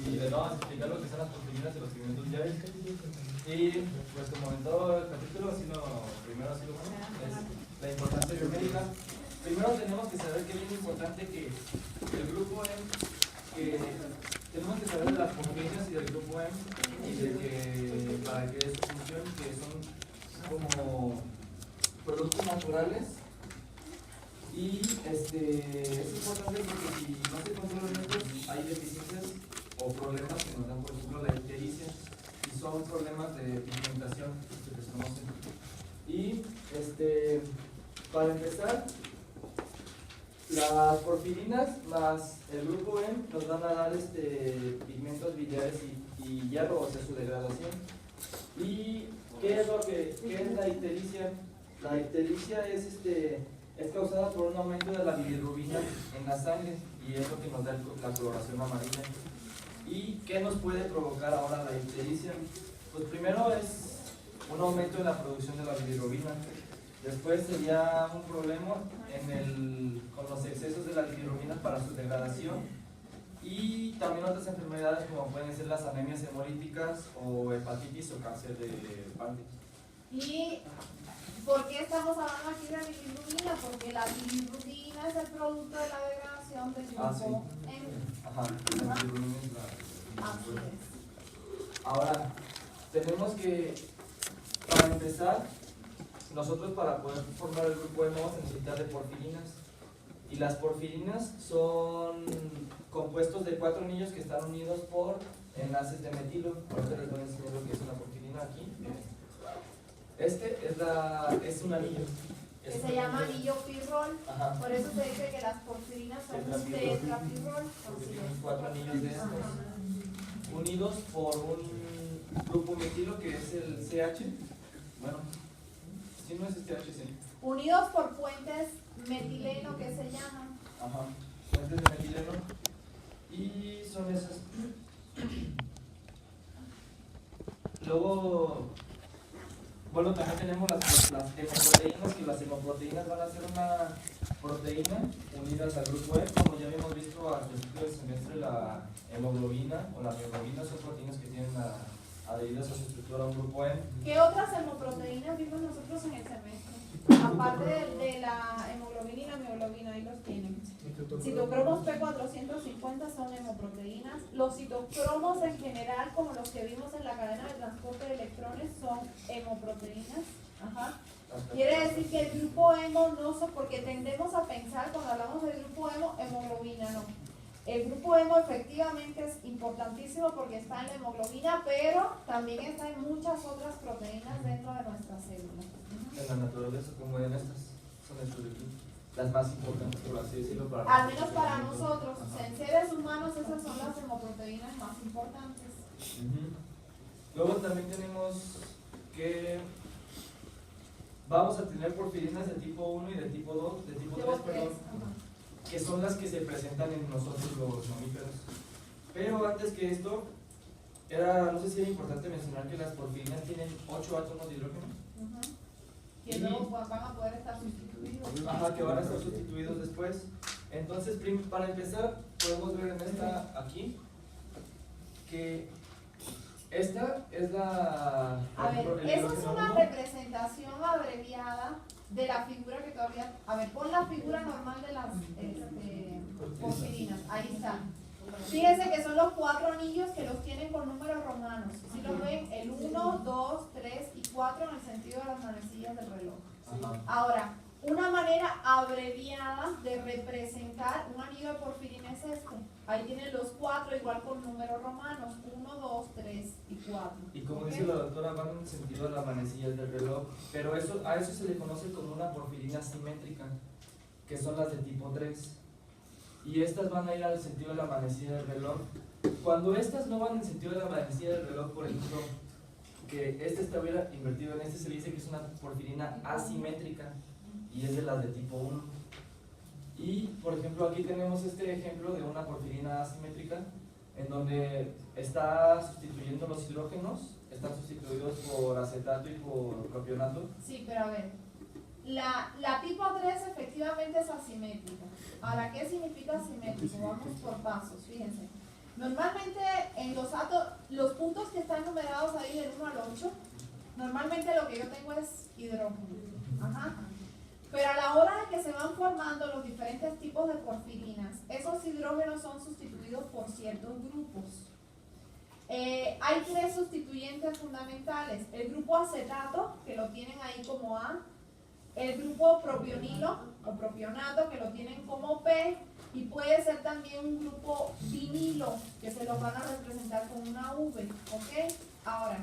y les vamos a explicar lo que son las porfirinas y los pigmentos biliares. Y pues como en todo el capítulo, primero así lo bueno, es la importancia biomédica. Primero tenemos que saber que es bien importante que el grupo M, tenemos que saber de las porfirinas y del grupo M, y de que para que eso funcione, que son como productos naturales. Y es importante porque si no se controlan estos, hay deficiencias o problemas que nos dan, por ejemplo, la ictericia, y son problemas de pigmentación que se conocen. Y para empezar, las porfirinas más el grupo M nos van a dar pigmentos biliares y hierro, o sea, su degradación. ¿Y qué es la ictericia? La ictericia es causada por un aumento de la bilirrubina en la sangre, y es lo que nos da la coloración amarilla. ¿Y qué nos puede provocar ahora la ictericia? Pues primero es un aumento en la producción de la bilirrubina. Después sería un problema con los excesos de la bilirrubina para su degradación, y también otras enfermedades como pueden ser las anemias hemolíticas o hepatitis o cáncer de páncreas. ¿Y por qué estamos hablando aquí de bilirrubina? Porque la bilirrubina es el producto de la degradación del grupo M. Ajá, la bilirrubina es la... Así es. Ahora, tenemos que, para empezar, nosotros para poder formar el grupo M vamos a necesitar de porfirinas. Y las porfirinas son compuestos de 4 anillos que están unidos por enlaces de metilo. Ahorita les voy a enseñar lo que es una porfirina aquí. Es un anillo. Que se llama anillo pirrol. Ajá. Por eso se dice que las porfirinas son tetrapirrol. Porque tienen 4 anillos de estos unidos por un grupo metilo que es el CH. Bueno, si no es CH, sí. Unidos por puentes metileno, que se llaman. Ajá, puentes de metileno. Y son esas. Luego, bueno, también tenemos las hemoproteínas, que las hemoproteínas van a ser una proteína unidas al grupo E. Como ya habíamos visto al principio del semestre, la hemoglobina o la mioglobina son proteínas que tienen adheridas a su estructura a un grupo E. ¿Qué otras hemoproteínas vimos nosotros en el semestre? Aparte de la hemoglobina y la mioglobina, ahí los tienen. Citocromos P450 son hemoproteínas. Los citocromos en general, como los que vimos en la cadena de transporte de electrones, son hemoproteínas. Ajá. Quiere decir que el grupo hemo no son, porque tendemos a pensar cuando hablamos del grupo hemo, hemoglobina, no. El grupo hemo efectivamente es importantísimo porque está en la hemoglobina, pero también está en muchas otras proteínas dentro de nuestras células. En la naturaleza, como en estas, son las más importantes, por así decirlo. Al menos para nosotros, en seres humanos, esas son las hemoproteínas más importantes. Luego también tenemos que vamos a tener porfirinas de tipo 1 y de tipo 2, de tipo 3, perdón, que son las que se presentan en nosotros los mamíferos. Pero antes que esto, no sé si era importante mencionar que las porfirinas tienen 8 átomos de hidrógeno. Que luego van a poder estar sustituidos. Ajá, que van a estar sustituidos después. Entonces, para empezar, podemos ver en esta aquí que esta es la... A ver, esa es una representación abreviada de la figura que todavía... A ver, pon la figura normal de las porfirinas. Ahí está. Fíjense que son los 4 anillos que los tienen con números romanos. Si lo ven, el 1, 2, 3 y 4 en el sentido de las manecillas del reloj. Ajá. Ahora, una manera abreviada de representar un anillo de porfirina es este. Ahí tienen los 4 igual con números romanos. 1, 2, 3 y 4. Y como dice la doctora, van en el sentido de las manecillas del reloj. Pero a eso se le conoce como una porfirina simétrica, que son las de tipo 3. Y estas van a ir al sentido de la manecilla del reloj. Cuando estas no van en el sentido de la manecilla del reloj, por ejemplo, que este estuviera invertido en este, se le dice que es una porfirina asimétrica y es de las de tipo 1. Y por ejemplo aquí tenemos este ejemplo de una porfirina asimétrica en donde está sustituyendo los hidrógenos, están sustituidos por acetato y por propionato. Sí, pero a ver, la tipo 3 efectivamente es asimétrica. Ahora, ¿qué significa asimétrico? Vamos por pasos, fíjense. Normalmente en los átomos, los puntos que están numerados ahí del 1 al 8, normalmente lo que yo tengo es hidrógeno. Ajá. Pero a la hora de que se van formando los diferentes tipos de porfirinas, esos hidrógenos son sustituidos por ciertos grupos. Hay 3 sustituyentes fundamentales. El grupo acetato, que lo tienen ahí como A, el grupo propionilo o propionato, que lo tienen como P, y puede ser también un grupo vinilo, que se lo van a representar con una V. ¿Ok? Ahora,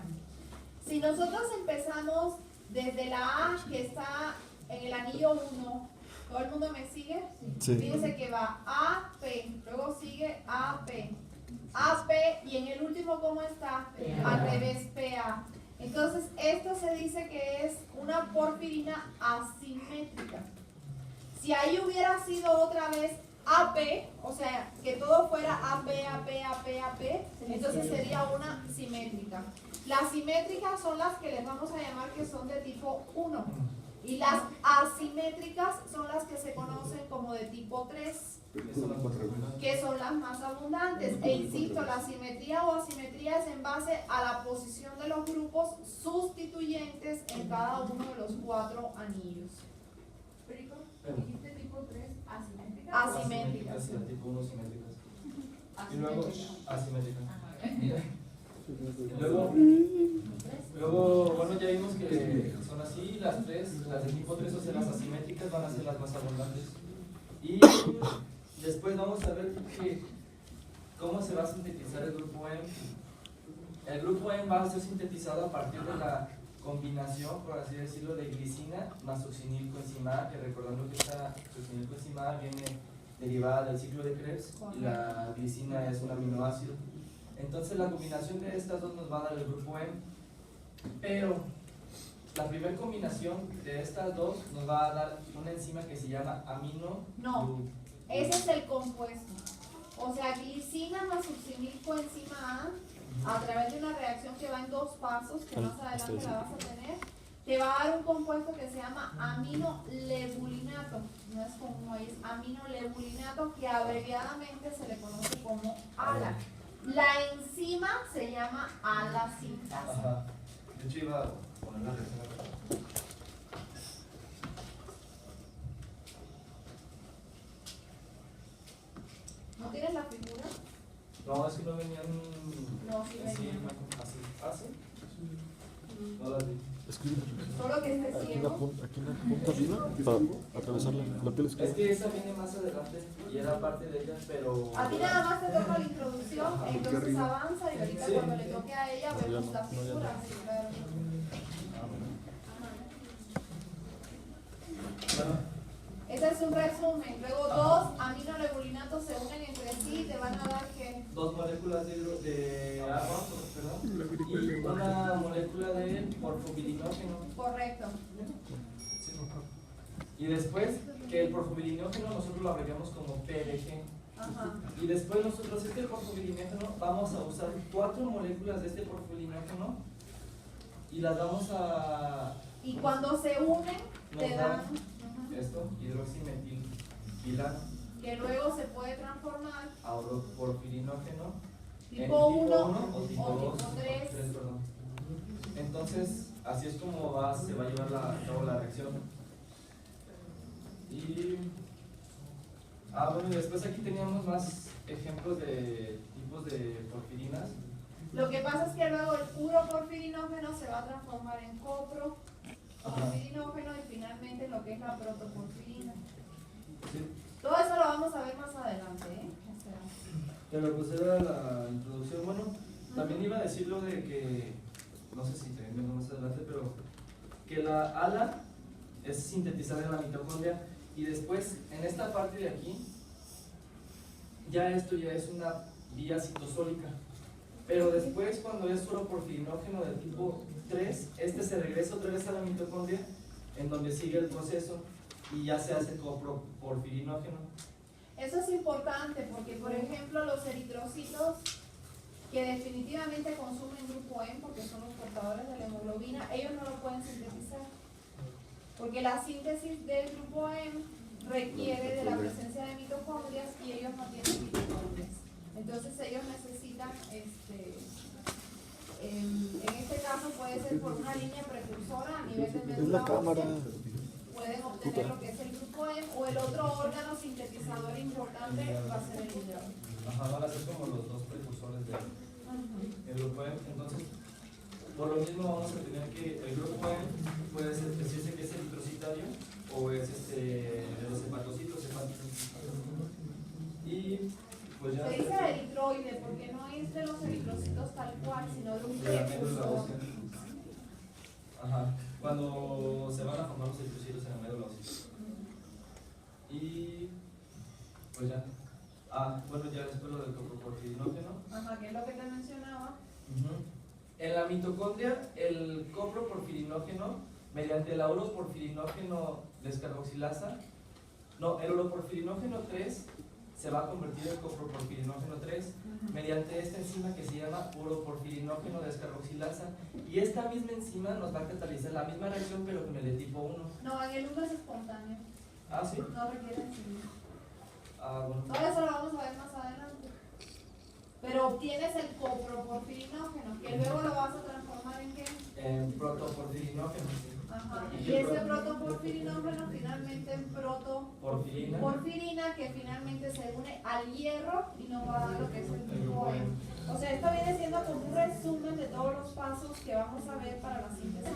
si nosotros empezamos desde la A, que está en el anillo 1, ¿todo el mundo me sigue? Sí. Fíjense que va AP, luego sigue AP, AP, y en el último, ¿cómo está? Al revés, PA. Entonces, esto se dice que es una porfirina asimétrica. Si ahí hubiera sido otra vez AP, o sea, que todo fuera AP, AP, AP, AP, entonces sería una simétrica. Las simétricas son las que les vamos a llamar que son de tipo 1. Y las asimétricas son las que se conocen como de tipo 3, que son las más abundantes. E insisto, la simetría o asimetría es en base a la posición de los grupos sustituyentes en cada uno de los 4 anillos. ¿Dijiste tipo 3 asimétricas? Asimétricas. Sí, tipo 1 simétricas. Y luego asimétricas. Luego, bueno, ya vimos que son así, las de tipo 3, o sea, las asimétricas van a ser las más abundantes. Y después vamos a ver cómo se va a sintetizar el grupo M. El grupo M va a ser sintetizado a partir de la combinación, por así decirlo, de glicina más succinilcoenzima A, que recordando que esta succinilcoenzima A viene derivada del ciclo de Krebs y la glicina es un aminoácido. Entonces la combinación de estas dos nos va a dar el grupo M, pero la primera combinación de estas dos nos va a dar una enzima que se llama amino. No, ese es el compuesto. O sea, glicina más succinilcoenzima A través de una reacción que va en 2 pasos, que más adelante la vas a tener, te va a dar un compuesto que se llama aminolebulinato. No es como uno ahí, es aminolebulinato, que abreviadamente se le conoce como ALA. La enzima se llama ala-sintasa. Ajá. De hecho iba a poner la reacción acá. ¿No tienes la figura? No, es que no venían. No, sí venían. Así. ¿Ah, sí? No las vi. Escribe. Solo que esté Aquí en la ciego. punta arriba para atravesarla. La tele Es que esa viene más adelante y era parte de ella, pero. A ti nada más te toca la introducción, entonces avanza y ahorita Sí. cuando le toque a ella No, ya vemos no, la no, ya figura. no. Sí, claro. Bueno, Ese es un resumen. Luego 2 aminolebulinatos se unen entre sí y te van a dar que 2 moléculas de agua, perdón, y una molécula de porfobilinógeno. correcto. Sí. Y después, que el porfobilinógeno nosotros lo abreviamos como PDG. Ajá. Y después nosotros este porfobilinógeno vamos a usar 4 moléculas de este porfobilinógeno y las vamos a. Y cuando se unen te Nos dan dan esto, hidroximetilquilato, que luego se puede transformar a porfirinógeno en tipo 1 o tipo o 2, tipo 3. perdón. Entonces, así es como se va a llevar a cabo la reacción. Y bueno, y después aquí teníamos más ejemplos de tipos de porfirinas. Lo que pasa es que luego el puro porfirinógeno se va a transformar en copro, porfirinógeno y finalmente en lo que es la protoporfirina. Sí. Todo eso lo vamos a ver más adelante, ¿eh? O sea, Pero pues era la introducción. Bueno, también iba a decir lo de que, no sé si también vengo más adelante, pero que la ALA es sintetizada en la mitocondria y después en esta parte de aquí, esto ya es una vía citosólica. Pero después cuando es solo porfirinógeno del tipo 3, este se regresa otra vez a la mitocondria en donde sigue el proceso y ya se hace coproporfirinógeno. eso es importante porque, por ejemplo, los eritrocitos que definitivamente consumen grupo M porque son los portadores de la hemoglobina, ellos no lo pueden sintetizar porque la síntesis del grupo M requiere de la presencia de mitocondrias y ellos no tienen mitocondrias. Entonces ellos necesitan, en este caso puede ser por una línea precursora a nivel de Es la médula cámara. ósea, pueden obtener lo que es el grupo M, o el otro órgano sintetizador importante va a ser el hidrógeno. Ajá, van a ser como los dos precursores del grupo M. Entonces, por lo mismo vamos a tener que el grupo M puede decirse que es eritrocitario o es de los hepatocitos. Y pues ya. Se dice eritroide porque no es de los eritrocitos tal cual, sino de un De la médula precursor. ósea. Ajá, cuando se van a formar los eritrocitos en la médula ósea. Y pues ya. Bueno, ya después lo del coproporfirinógeno. Ajá, que es lo que te mencionaba. En la mitocondria, el coproporfirinógeno, mediante el uroporfirinógeno descarboxilasa, el uroporfirinógeno 3 se va a convertir en coproporfirinógeno 3 mediante esta enzima que se llama uroporfirinógeno descarboxilasa, y esta misma enzima nos va a catalizar la misma reacción pero con el de tipo 1. No, en el 1 es espontáneo. ¿Sí? No requiere enzima. Bueno. Todo eso lo vamos a ver más adelante. Pero obtienes el coproporfirinógeno, que luego lo vas a transformar en ¿qué? En protoporfirinógeno. Ajá. Y ese protoporfirinógeno finalmente en protoporfirina, que finalmente se une al hierro y nos va a dar lo que es el grupo M. O sea, esto viene siendo como un resumen de todos los pasos que vamos a ver para la síntesis.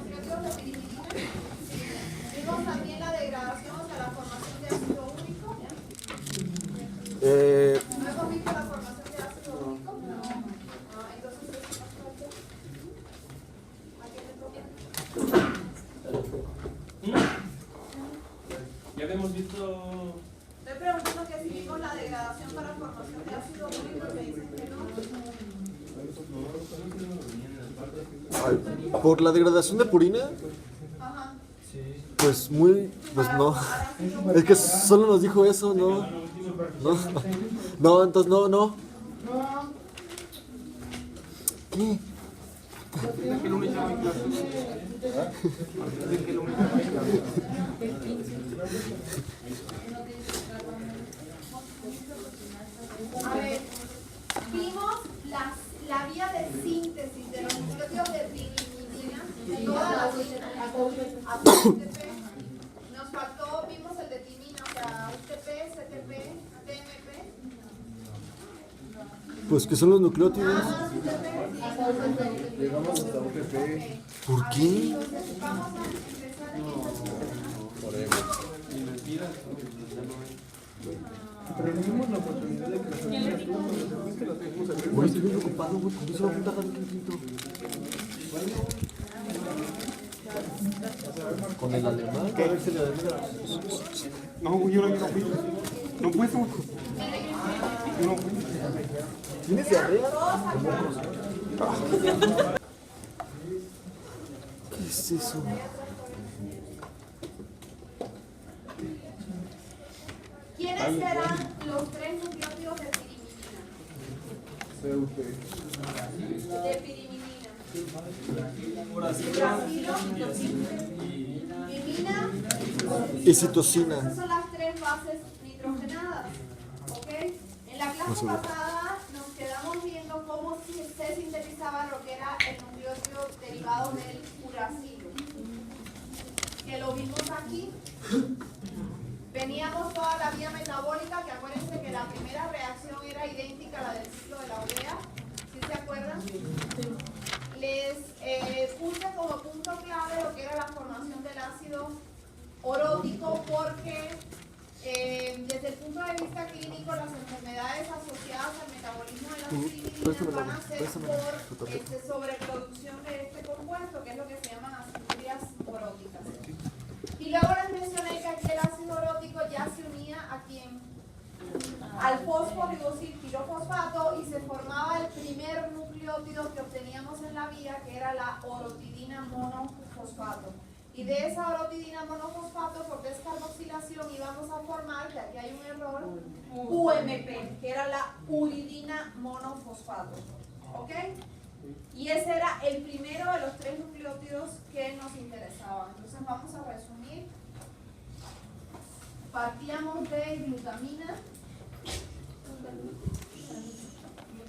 Vimos también la degradación, o sea, la formación de ácido úrico. ¿No hemos visto la formación de ácido úrico? No. Entonces, ¿qué más falta? ¿A quién le toca? Ya habíamos visto. Estoy preguntando que si vimos la degradación para formación de ácido úrico y me dicen que no. Por la degradación de purina, Ajá. pues no. Es que solo nos dijo eso, no. No, entonces no. ¿Qué? A ver, vimos la vía de síntesis de los nucleótidos de pirimidina, todas las UTP. Nos faltó, vimos el de timina, o sea, UTP, CTP, TMP. Pues que son los nucleótidos. Llegamos hasta UTP. ¿Por qué? Entonces vamos a empezar en Pero tenemos la oportunidad de crecer. Güey, estoy bien preocupado, güey, porque se va a juntar tan quinto. Con el alemán, que a ver si le alemán. No, güey, yo no fui. No puedo. No fui. ¿Tienes diarrea? ¿Qué es eso? ¿quiénes serán los tres nucleótidos de pirimidina? De pirimidina. Uracilo, timina Y citosina. Esas son las tres bases nitrogenadas. ¿Ok? En la clase pasada nos quedamos viendo cómo se sintetizaba lo que era el nucleótido derivado del uracilo. Que lo vimos aquí. Veníamos toda la vía metabólica, que acuérdense que la primera reacción era idéntica a la del ciclo de la urea. ¿Sí se acuerdan? Les puse como punto clave lo que era la formación del ácido orótico, porque desde el punto de vista clínico las enfermedades asociadas al metabolismo de las pirimidina van a ser por sobreproducción de este compuesto, que es lo que se llaman acidurias oróticas. Y luego les mencioné que aquí el ácido orótico ya se unía a quién? Al fosforibosil pirofosfato, y se formaba el primer nucleótido que obteníamos en la vía, que era la orotidina monofosfato. Y de esa orotidina monofosfato, por descarboxilación, íbamos a formar, que aquí hay un error, UMP, que era la uridina monofosfato. ¿Ok? Y ese era el primero de los tres nucleótidos que nos interesaban. Entonces vamos a resumir. Partíamos de glutamina.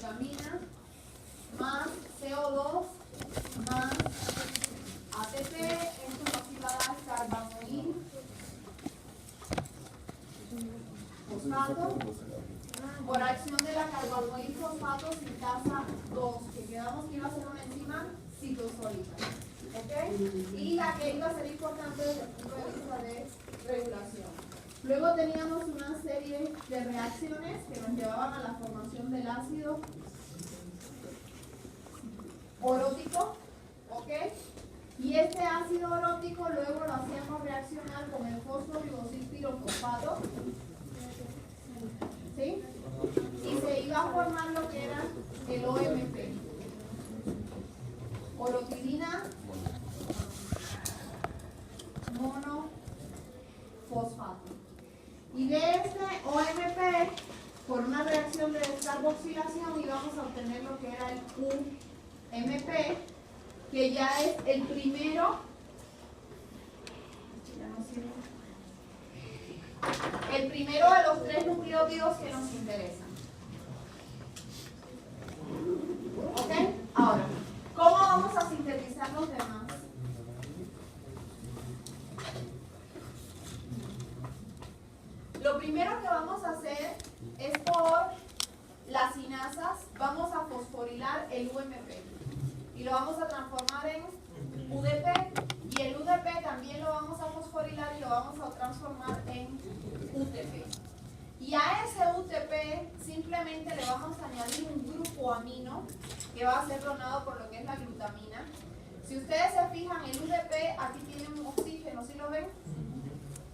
glutamina más CO2 más ATP, esto nos iba a dar carbanoil fosfato por acción de la carbanoil fosfato sintasa 2, que quedamos que iba a ser una enzima citosólica. ¿Ok? Y la que iba a ser importante desde el punto de vista de regulación. Luego teníamos una serie de reacciones que nos llevaban a la formación del ácido orótico, ¿ok? Y este ácido orótico luego lo hacíamos reaccionar con el fosfoglucosilpirofosfato, ¿sí? Y se iba a formar lo que era el OMP, orotidina monofosfato. Y de este OMP, por una reacción de descarboxilación, íbamos a obtener lo que era el UMP, que ya es el primero, el primero de los 3 nucleótidos que nos interesan. ¿Ok? Ahora, ¿cómo vamos a sintetizar los demás? Lo primero que vamos a hacer es por las cinasas, vamos a fosforilar el UMP y lo vamos a transformar en UDP, y el UDP también lo vamos a fosforilar y lo vamos a transformar en UTP. Y a ese UTP simplemente le vamos a añadir un grupo amino que va a ser donado por lo que es la glutamina. Si ustedes se fijan, el UDP aquí tiene un oxígeno, ¿sí lo ven?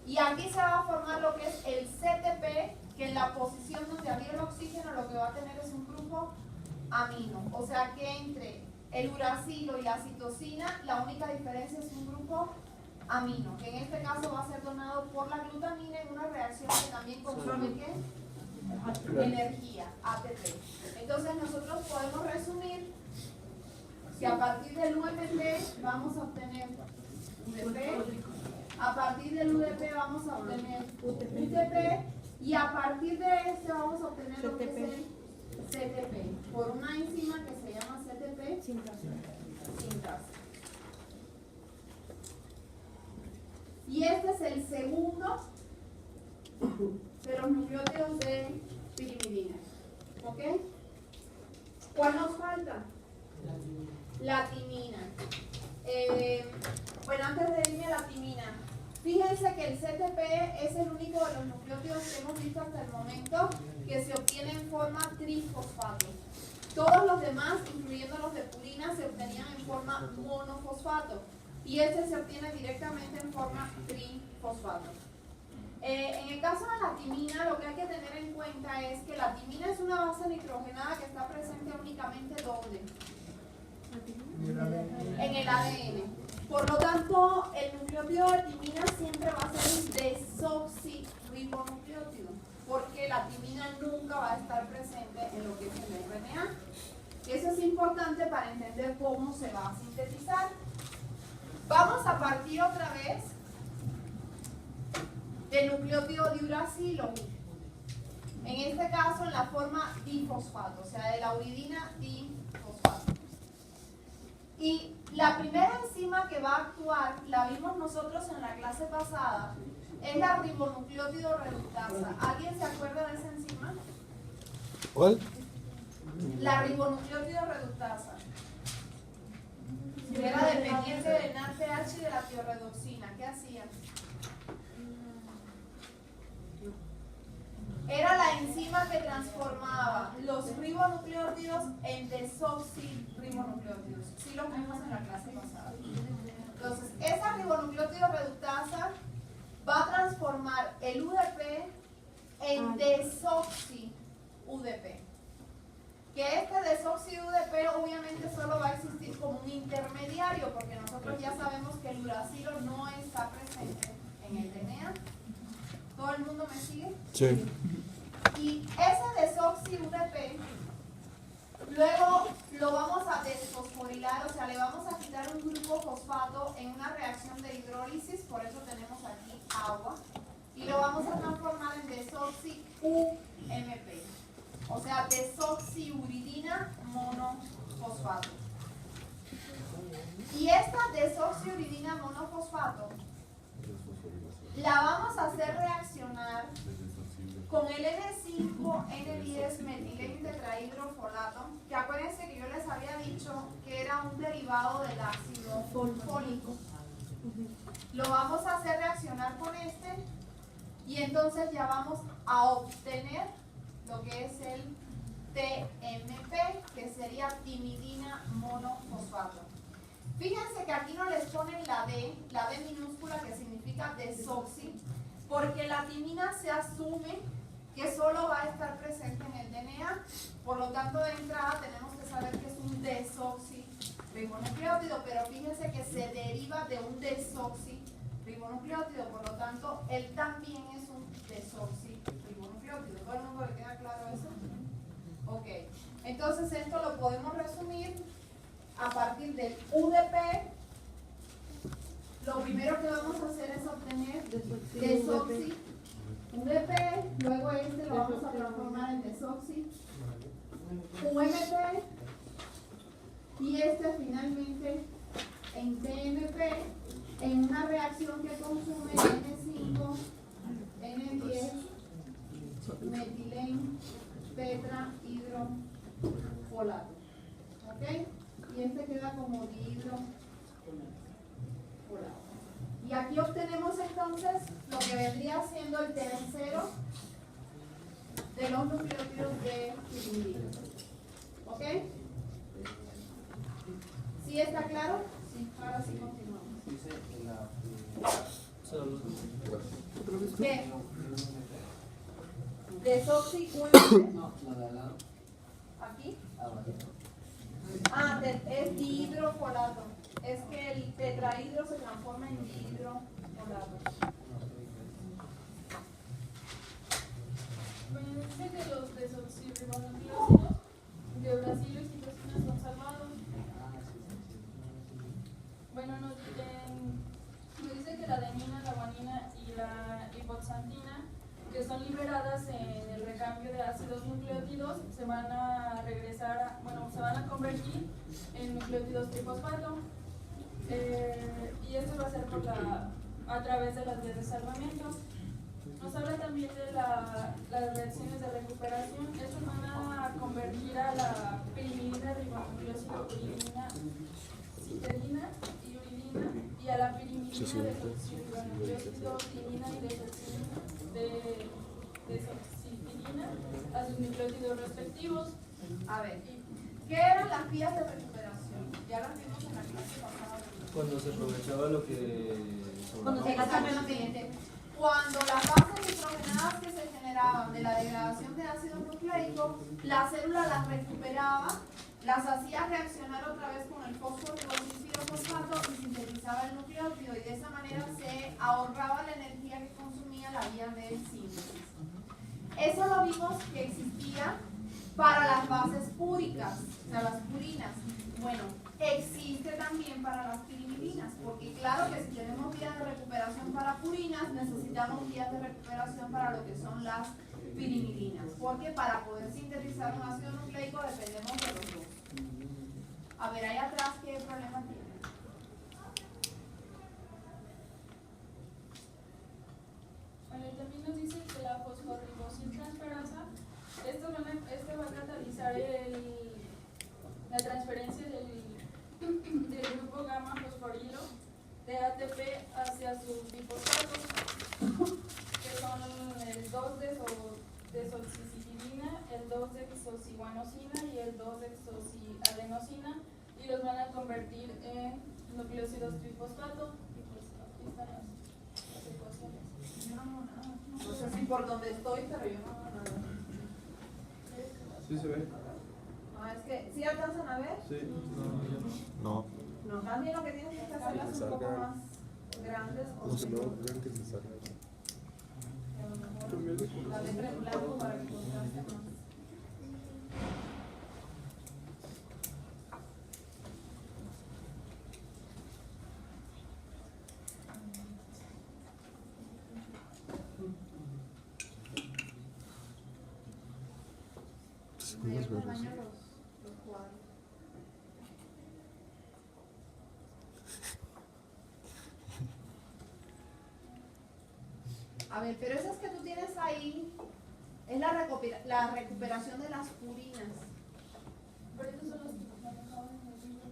Y aquí se va a formar lo que es el CTP, que en la posición donde había el oxígeno lo que va a tener es un grupo amino. O sea que entre el uracilo y la citosina, la única diferencia es un grupo amino, que en este caso va a ser donado por la glutamina en una reacción que también consume ¿qué? Energía, ATP. Entonces nosotros podemos resumir que a partir del UMP vamos a obtener UDP, a partir del UDP vamos a obtener UTP, y a partir de este vamos a obtener lo que es el CTP, por una enzima que se llama CTP sintasa. Y este es el segundo de los nucleótidos de pirimidina. ¿Ok? ¿Cuál nos falta? La timina. Bueno, antes de irme a la timina, fíjense que el CTP es el único de los nucleótidos que hemos visto hasta el momento que se obtiene en forma trifosfato. Todos los demás, incluyendo los de purina, se obtenían en forma monofosfato. Y este se obtiene directamente en forma trifosfato. En el caso de la timina, lo que hay que tener en cuenta es que la timina es una base nitrogenada que está presente únicamente ¿dónde? En el ADN. Por lo tanto, el nucleótido de timina siempre va a ser un desoxirribonucleótido, porque la timina nunca va a estar presente en lo que es el RNA. Eso es importante para entender cómo se va a sintetizar. Vamos a partir otra vez del nucleótido de uracilo, en este caso en la forma difosfato, o sea, de la uridina difosfato. Y la primera enzima que va a actuar, la vimos nosotros en la clase pasada, es la ribonucleótido reductasa. ¿Alguien se acuerda de esa enzima? ¿Cuál? La ribonucleótido reductasa. Era dependiente del NADPH y de la tiorredoxina. ¿Qué hacía? Era la enzima que transformaba los ribonucleótidos en desoxirribonucleótidos. Sí lo vimos en la clase pasada. Entonces, esa ribonucleótido reductasa va a transformar el UDP en desoxi-UDP. Que este desoxi-UDP obviamente solo va a existir como un intermediario, porque nosotros ya sabemos que el uracilo no está presente en el DNA. ¿Todo el mundo me sigue? Sí. Y ese desoxi-UDP luego lo vamos a desfosforilar, o sea, le vamos a quitar un grupo fosfato en una reacción de hidrólisis, por eso tenemos aquí agua, y lo vamos a transformar en desoxi-UMP. o sea, desoxiuridina monofosfato. Y esta desoxiuridina monofosfato la vamos a hacer reaccionar con el N5N10 metileno tetrahidrofolato, que acuérdense que yo les había dicho que era un derivado del ácido fólico. Lo vamos a hacer reaccionar con este y entonces ya vamos a obtener lo que es el TMP, que sería timidina monofosfato. Fíjense que aquí no les ponen la D minúscula, que significa desoxi, porque la timina se asume que solo va a estar presente en el DNA, por lo tanto de entrada tenemos que saber que es un desoxirribonucleótido, pero fíjense que se deriva de un desoxirribonucleótido, por lo tanto él también es un desoxirribonucleótido. ¿Todo el mundo le queda claro eso? Ok, entonces esto lo podemos resumir a partir del UDP. Lo primero que vamos a hacer es obtener desoxi UDP, luego este lo vamos a transformar en desoxi UMP y este finalmente en TMP en una reacción que consume N5, N10, metilén, tetrahidrofolato. ¿Ok? Y este queda como dihidrofolato. Y aquí obtenemos entonces lo que vendría siendo el tercero de los nucleótidos de pirimidina. ¿Ok? ¿Sí está claro? Sí, ahora sí continuamos. ¿Qué? Desoxi ¿aquí? Ah, es dihidrofolato. Es que el tetrahidro se transforma en dihidrofolato. Bueno, dice que los desoxirribonucleósidos de uracilo y citosina son salvados. Bueno, nos dice que la adenina, la guanina y la hipoxantina, que son liberadas en el recambio de ácidos nucleótidos, se van a regresar, se van a convertir en nucleótidos trifosfato. Y esto va a ser a través de las vías de salvamento. Nos habla también de las reacciones de recuperación. Estos van a convertir a la pirimidina, ribonucleósido, uridina, citerina y uridina, y a la pirimidina, desoxirribonucleósido, timina y desoxipirina a sus nucleótidos respectivos. A ver, ¿qué eran las vías de recuperación? Ya las vimos en la clase pasada. Cuando se aprovechaba lo que sobraba. Exactamente. Cuando las bases nitrogenadas que se generaban de la degradación de ácido nucleico, la célula las recuperaba, las hacía reaccionar otra vez con el fósforo fosfato y sintetizaba el nucleótido, y de esa manera se ahorraba la energía que consumía la vía de síntesis. Eso lo vimos que existía para las bases púricas, o sea, las purinas. Bueno, existe también para las pirimidinas, porque claro que si tenemos vías de recuperación para purinas, necesitamos vías de recuperación para lo que son las pirimidinas, porque para poder sintetizar un ácido nucleico dependemos de los dos. A ver, ahí atrás, ¿qué problema tiene? Bueno, y también nos dice que la fosforibosiltransferasa, esto va a catalizar la transferencia del grupo gamma fosforilo de ATP hacia sus bifosfatos, que son el 2-desoxicitidina, el 2-desoxiguanosina y el 2-desoxiadenosina, y los van a convertir en nucleósidos trifosfato. Y pues aquí están las ecuaciones. No sé si por donde estoy, pero yo no veo nada. Sí se ve. No, es que, ¿sí alcanzan a ver? Sí. No. No, más bien lo que tienes que hacerlas un poco más grandes. No sé, no, creo que se salga. La letra en blanco para que contraste más. Escudos mayor verdes. tamaño los cuadros. A ver, pero esas que tú tienes ahí es la recuperación de las purinas. Pero estos son los que manejaban en el libro.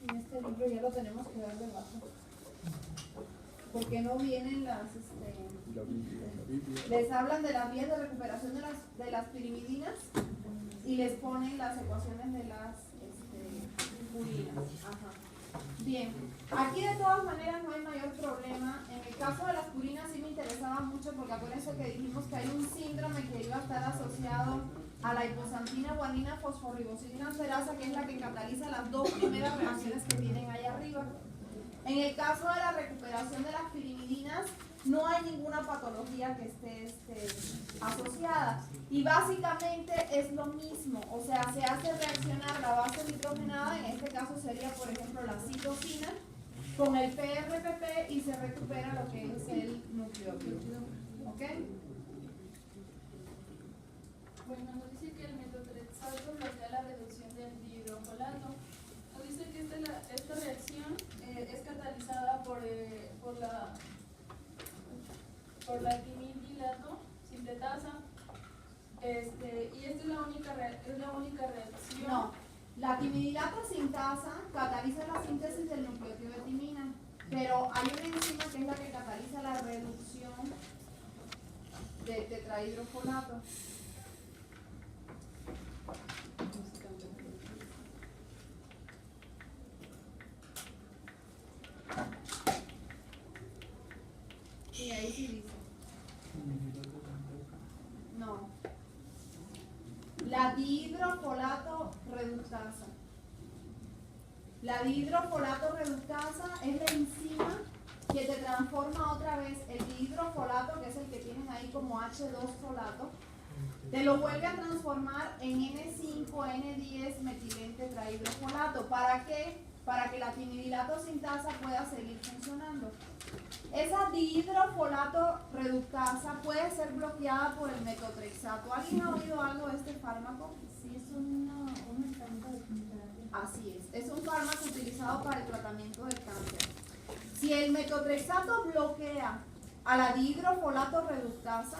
En este libro ya lo tenemos que dar debajo. Porque no vienen las, les hablan de las vías de recuperación de las pirimidinas y les ponen las ecuaciones de las purinas. Ajá. Bien, aquí de todas maneras no hay mayor problema. En el caso de las purinas sí me interesaba mucho porque acuérdense que dijimos que hay un síndrome que iba a estar asociado a la hiposantina guanina fosforribosílica ferasa, que es la que cataliza las dos primeras reacciones que tienen ahí arriba. En el caso de la recuperación de las pirimidinas, no hay ninguna patología que esté asociada. Y básicamente es lo mismo, o sea, se hace reaccionar la base nitrogenada, en este caso sería, por ejemplo, la citosina, con el PRPP y se recupera lo que es el nucleótido. ¿Ok? Bueno, nos dice que el metotrexato bloquea la reducción del dihidrofolato. Nos dice que esta reacción es catalizada por la quimidilato sintetasa, y esta es la única reacción. No, la quimidilato sintasa cataliza la síntesis del nucleótido de timina, pero hay una enzima que es la que cataliza la reducción de tetrahidrofolato. Y ahí sí dice. No. La dihidrofolato reductasa. La dihidrofolato reductasa es la enzima que te transforma otra vez el dihidrofolato, que es el que tienes ahí como H2-folato, te lo vuelve a transformar en N5N10 metilente tetrahidrofolato. ¿Para qué? Para que la quimidilato sintasa pueda seguir funcionando. Esa dihidrofolato reductasa puede ser bloqueada por el metotrexato. ¿Alguien ha oído algo de este fármaco? Sí, es un medicamento de quimioterapia. Así es un fármaco utilizado para el tratamiento del cáncer. Si el metotrexato bloquea a la dihidrofolato reductasa,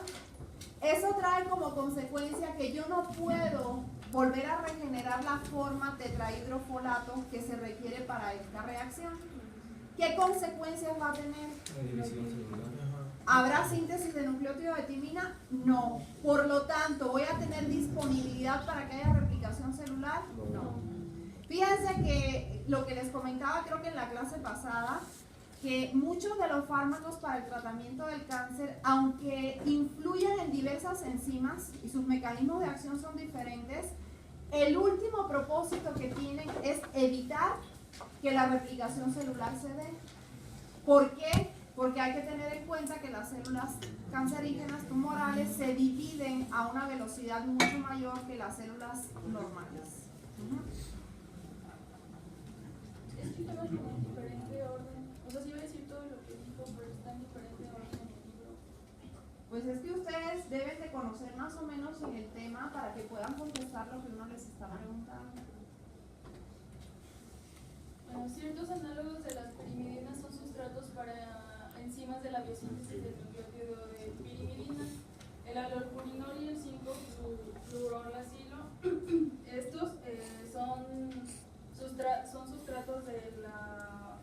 eso trae como consecuencia que yo no puedo volver a regenerar la forma tetrahidrofolato que se requiere para esta reacción. ¿Qué consecuencias va a tener? ¿Habrá síntesis de nucleótido de timina? No. Por lo tanto, ¿voy a tener disponibilidad para que haya replicación celular? No. Fíjense que lo que les comentaba creo que en la clase pasada, que muchos de los fármacos para el tratamiento del cáncer, aunque influyen en diversas enzimas y sus mecanismos de acción son diferentes, el último propósito que tienen es evitar que la replicación celular se dé. ¿Por qué? Porque hay que tener en cuenta que las células cancerígenas tumorales se dividen a una velocidad mucho mayor que las células normales. Es que estaba como en diferente orden. O sea, sí iba a decir todo lo que dijo, pero está en diferente orden en el libro. Pues es que ustedes deben de conocer más o menos en el tema para que puedan contestar lo que uno les está preguntando. Bueno, ciertos análogos de las pirimidinas son sustratos para enzimas de la biosíntesis del nucleótido de pirimidina, el alorpurinol y el 5-fluorolacilo. Estos son sustratos de la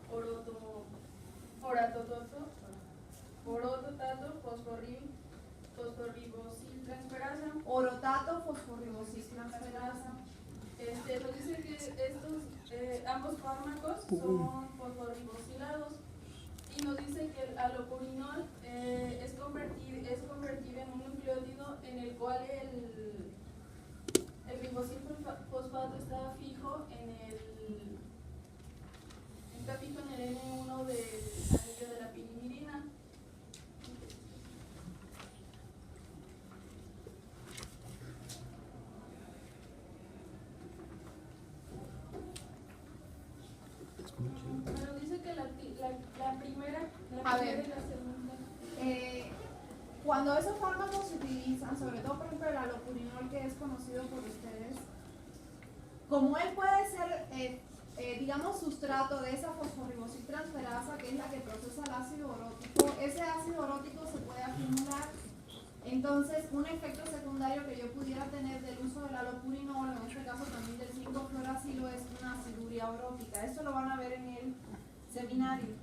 orototato fosforribosiltransferasa. Orotato fosforribosiltransferasa. Nos dice que estos ambos fármacos son fosforribosilados y nos dice que el alopurinol es convertido en un nucleótido en el cual el ribosilfosfato está fijo en el N1 del anillo de la pirimidina. la primera A ver. y la segunda. Cuando esos fármacos se utilizan, sobre todo por ejemplo el alopurinol, que es conocido por ustedes, como él puede ser, digamos, sustrato de esa fosforibosiltransferasa, que es la que procesa el ácido orótico, ese ácido orótico se puede acumular. Entonces, un efecto secundario que yo pudiera tener del uso del alopurinol, en este caso también del 5-fluoracilo, es una aciduria orótica. Eso lo van a ver en el seminario.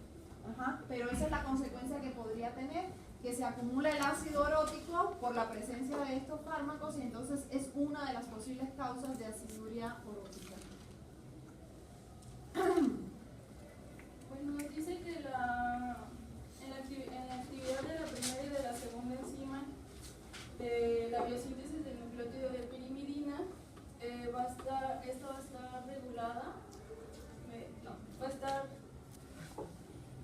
Ajá. Pero esa es la consecuencia que podría tener, que se acumula el ácido orótico por la presencia de estos fármacos y entonces es una de las posibles causas de aciduria orótica. Bueno, dice que en la actividad de la primera y de la segunda enzima de la biosíntesis del nucleótido de pirimidina, esta va a estar regulada, va a estar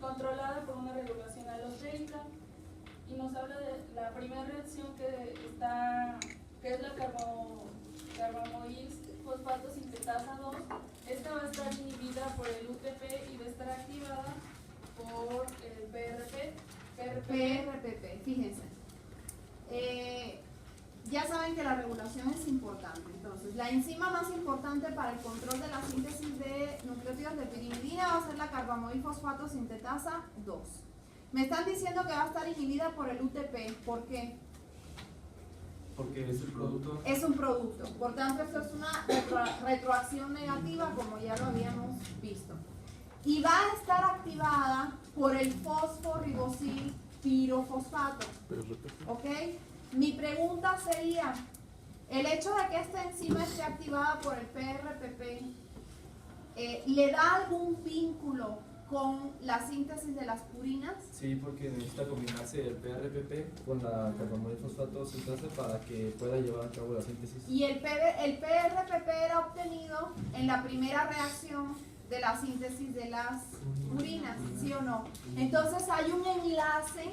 controlada por una regulación alostérica, y nos habla de la primera reacción que es la carbamoil fosfato sintetasa 2. Esta va a estar inhibida por el UTP y va a estar activada por el PRPP, fíjense. Ya saben que la regulación es importante. Entonces, la enzima más importante para el control de la síntesis de nucleótidos de pirimidina va a ser la carbamoil fosfato sintetasa 2. Me están diciendo que va a estar inhibida por el UTP. ¿Por qué? Porque es un producto. Es un producto. Por tanto, esto es una retroacción negativa, como ya lo habíamos visto. Y va a estar activada por el fosforibosil pirofosfato. ¿Ok? Mi pregunta sería, el hecho de que esta enzima esté activada por el PRPP, ¿le da algún vínculo con la síntesis de las purinas? Sí, porque necesita combinarse el PRPP con la carbamoil fosfato sintetasa para que pueda llevar a cabo la síntesis. Y el PRPP era obtenido en la primera reacción de la síntesis de las purinas, ¿sí o no? Entonces hay un enlace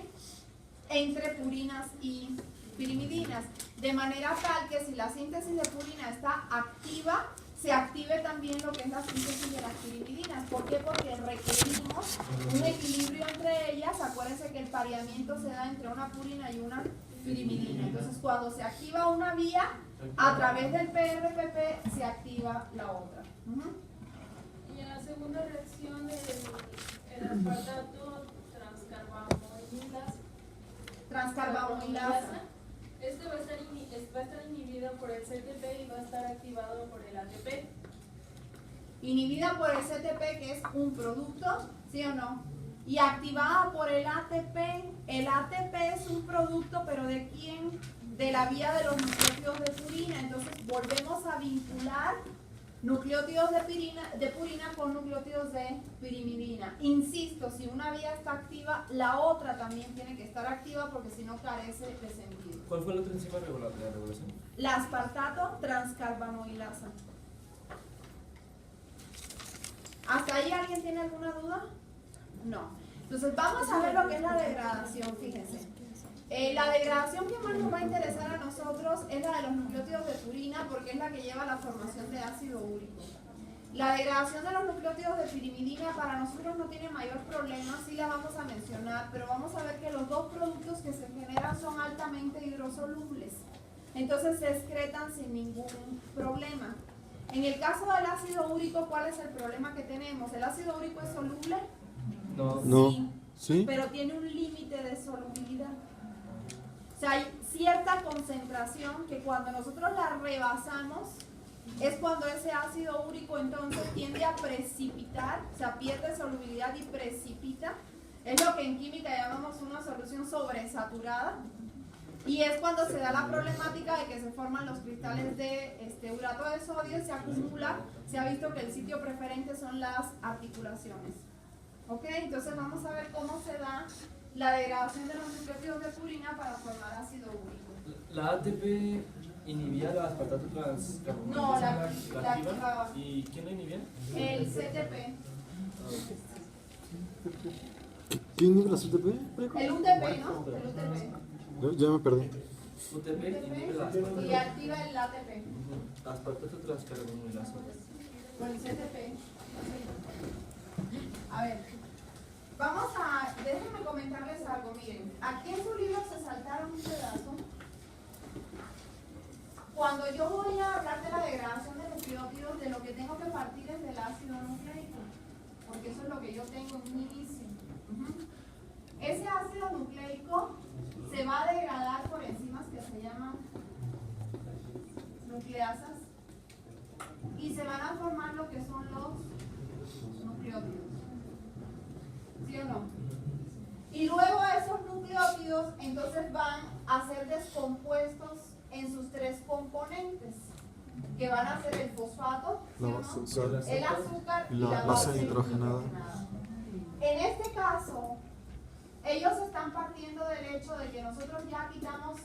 entre purinas y pirimidinas, de manera tal que si la síntesis de purina está activa, se active también lo que es la síntesis de las pirimidinas. ¿Por qué? Porque requerimos un equilibrio entre ellas. Acuérdense que el pareamiento se da entre una purina y una pirimidina. Entonces, cuando se activa una vía, a través del PRPP se activa la otra. Y en la segunda reacción del aspartato transcarbamoilasa, este va a estar inhibida por el CTP y va a estar activado por el ATP. Inhibida por el CTP, que es un producto, ¿sí o no? Y activada por el ATP. El ATP es un producto, pero ¿de quién? De la vía de los nucleótidos de purina. Entonces volvemos a vincular nucleótidos de purina con nucleótidos de pirimidina. Insisto, si una vía está activa, la otra también tiene que estar activa porque si no carece de sentido. ¿Cuál fue la otra enzima de la regulación? La aspartato transcarbamoilasa. ¿Hasta ahí alguien tiene alguna duda? No. Entonces vamos a ver lo que es la degradación, fíjense. La degradación que más nos va a interesar a nosotros es la de los nucleótidos de purina porque es la que lleva a la formación de ácido úrico. La degradación de los nucleótidos de pirimidina para nosotros no tiene mayor problema, sí la vamos a mencionar, pero vamos a ver que los dos productos que se generan son altamente hidrosolubles. Entonces se excretan sin ningún problema. En el caso del ácido úrico, ¿cuál es el problema que tenemos? ¿El ácido úrico es soluble? No. No. Sí, ¿Sí? pero tiene un límite de solubilidad. O sea, hay cierta concentración que cuando nosotros la rebasamos es cuando ese ácido úrico entonces tiende a precipitar, o sea, pierde solubilidad y precipita. Es lo que en química llamamos una solución sobresaturada. Y es cuando se da la problemática de que se forman los cristales de urato de sodio, se acumula. Se ha visto que el sitio preferente son las articulaciones. ¿Ok? Entonces vamos a ver cómo se da la degradación de los nucleótidos de purina para formar ácido úrico. ¿La ATP inhibía la aspartato transcarbomoilasa? No, la activaba. activaba. ¿Y quién la inhibía? El CTP. ¿Quién inhibe la CTP? El UTP, ¿no? El UTP. Ya me perdí. UTP inhibe la Y aspartato. activa el ATP. Aspartato transcarbomoilasa. Con el CTP. A ver. Déjenme comentarles algo, miren, aquí en su libro se saltaron un pedazo. Cuando yo voy a hablar de la degradación de nucleótidos, de lo que tengo que partir es del ácido nucleico, porque eso es lo que yo tengo en un inicio. Ese ácido nucleico se va a degradar por enzimas que se llaman nucleasas y se van a formar lo que son los nucleótidos. ¿Sí o no? Y luego esos nucleótidos entonces van a ser descompuestos en sus tres componentes, que van a ser el fosfato, ¿sí o no? El azúcar y la base nitrogenada. En este caso, ellos están partiendo del hecho de que nosotros ya quitamos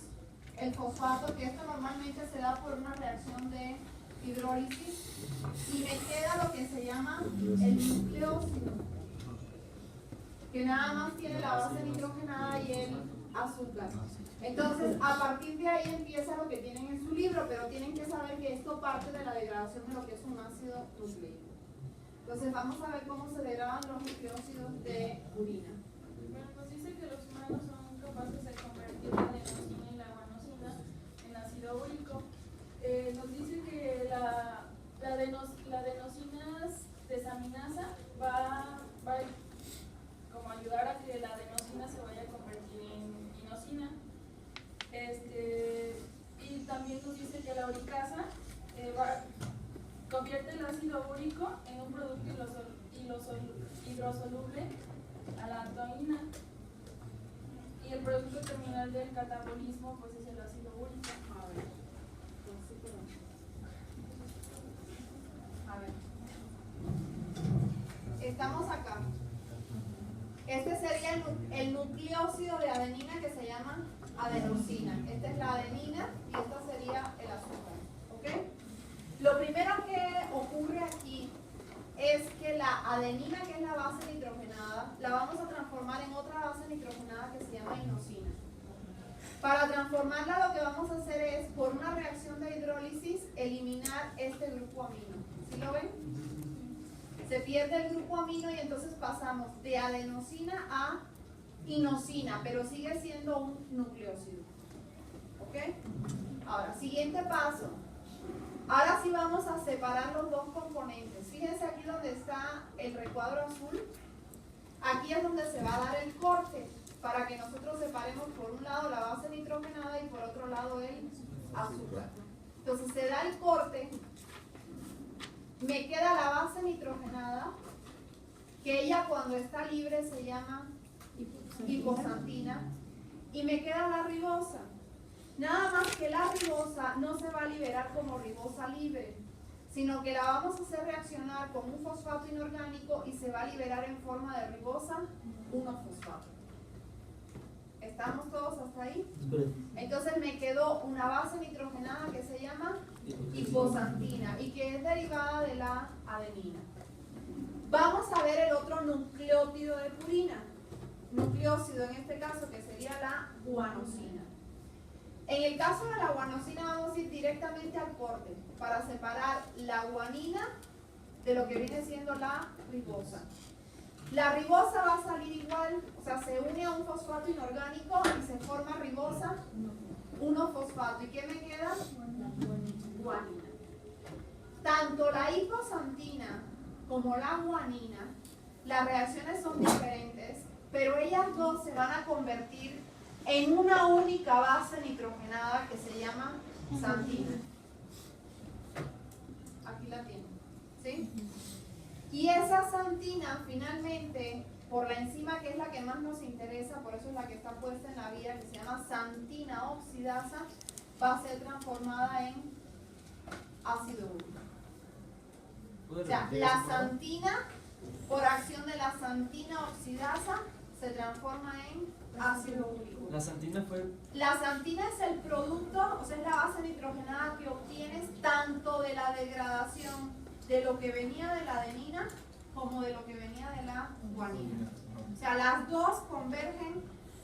el fosfato, que esto normalmente se da por una reacción de hidrólisis, y me queda lo que se llama el nucleósido, que nada más tiene la base nitrogenada y el azúcar. Entonces, a partir de ahí empieza lo que tienen en su libro, pero tienen que saber que esto parte de la degradación de lo que es un ácido nucleico. Entonces, vamos a ver cómo se degradan los nucleósidos de urina. Bueno, nos dice que los humanos son capaces de convertir la adenosina y la guanosina en ácido úrico. Nos dice que la adenosina desaminasa va como ayudar a que la adenosina se vaya a convertir en inosina. Y también nos dice que la uricasa convierte el ácido úrico en un producto hidrosoluble a la atoína. Y el producto terminal del catabolismo pues es el ácido úrico. A ver. Estamos acá. Este sería el nucleósido de adenina que se llama adenosina. Esta es la adenina y esta sería el azúcar. ¿Ok? Lo primero que ocurre aquí es que la adenina, que es la base nitrogenada, la vamos a transformar en otra base nitrogenada que se llama inosina. Para transformarla lo que vamos a hacer es, por una reacción de hidrólisis, eliminar este grupo amino. ¿Sí lo ven? Se pierde el grupo amino y entonces pasamos de adenosina a inosina, pero sigue siendo un nucleósido. ¿Ok? Ahora, siguiente paso. Ahora sí vamos a separar los dos componentes. Fíjense aquí donde está el recuadro azul. Aquí es donde se va a dar el corte para que nosotros separemos por un lado la base nitrogenada y por otro lado el azúcar. Entonces se da el corte. Me queda la base nitrogenada, que ella cuando está libre se llama hipoxantina, y me queda la ribosa. Nada más que la ribosa no se va a liberar como ribosa libre, sino que la vamos a hacer reaccionar con un fosfato inorgánico y se va a liberar en forma de ribosa 1-fosfato. ¿Estamos todos hasta ahí? Entonces me quedó una base nitrogenada que se llama hipoxantina y que es derivada de la adenina. Vamos a ver el otro nucleótido de purina, nucleósido en este caso que sería la guanosina. En el caso de la guanosina vamos a ir directamente al corte para separar la guanina de lo que viene siendo la ribosa. La ribosa va a salir igual, o sea, se une a un fosfato inorgánico y se forma ribosa 1-fosfato. ¿Y qué me queda? Guanina. Tanto la hipoxantina como la guanina, las reacciones son diferentes, pero ellas dos se van a convertir en una única base nitrogenada que se llama xantina. Aquí la tienen, ¿sí? Y esa xantina finalmente, por la enzima que es la que más nos interesa, por eso es la que está puesta en la vía, que se llama xantina oxidasa, va a ser transformada en ácido úrico. O sea, la xantina, por acción de la xantina oxidasa, se transforma en ácido úrico. La xantina fue... La xantina es el producto, o sea, es la base nitrogenada que obtienes tanto de la degradación de lo que venía de la adenina como de lo que venía de la guanina. O sea, las dos convergen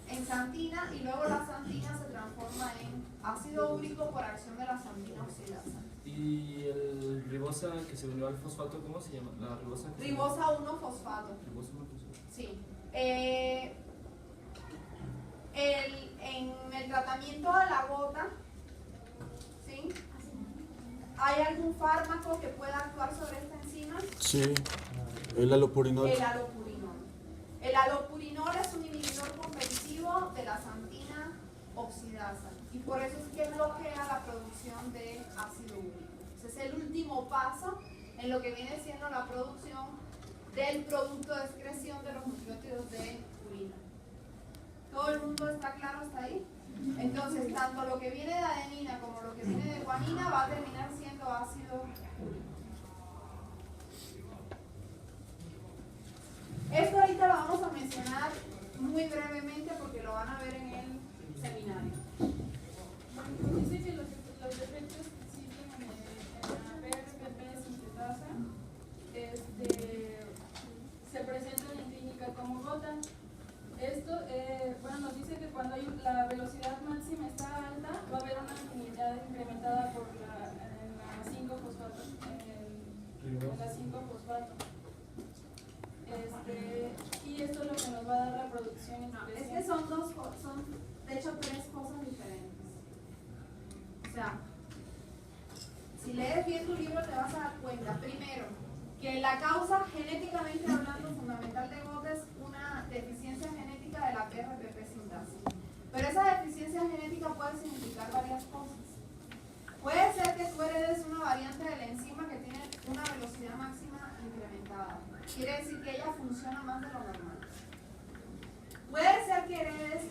en xantina y luego la xantina se transforma en ácido úrico por acción de la xantina oxidasa. ¿Y el ribosa que se unió al fosfato, cómo se llama? La ribosa. Ribosa 1-fosfato. Ribosa 1-fosfato. Sí. En el tratamiento de la gota, ¿sí? ¿Hay algún fármaco que pueda actuar sobre esta enzima? Sí, el alopurinol. El alopurinol. El alopurinol es un inhibidor competitivo de la xantina oxidasa y por eso es que bloquea la producción de ácido úrico. Ese es el último paso en lo que viene siendo la producción del producto de excreción de los nucleótidos de purina. ¿Todo el mundo está claro hasta ahí? Entonces, tanto lo que viene de adenina como lo que viene de guanina va a terminar siendo ácido úrico. Esto ahorita lo vamos a mencionar muy brevemente porque lo van a ver en el seminario. Bueno, dice que los efectos que existen en la PRPP sintetasa se presentan en clínica como gota. Esto, bueno, nos dice que cuando la velocidad máxima está alta, va a haber una afinidad incrementada por en la 5-fosfato. En la 5-fosfato. Y esto es lo que nos va a dar la producción en Es que son de hecho tres cosas diferentes. O sea, si lees bien tu libro te vas a dar cuenta, primero, que la causa genéticamente hablando fundamental de gota es una deficiencia genética de la PRPP sintasa. Pero esa deficiencia genética puede significar varias cosas. Puede ser que tú heredes una variante de la enzima que tiene una velocidad máxima incrementada. Quiere decir que ella funciona más de lo normal. Puede ser que heredes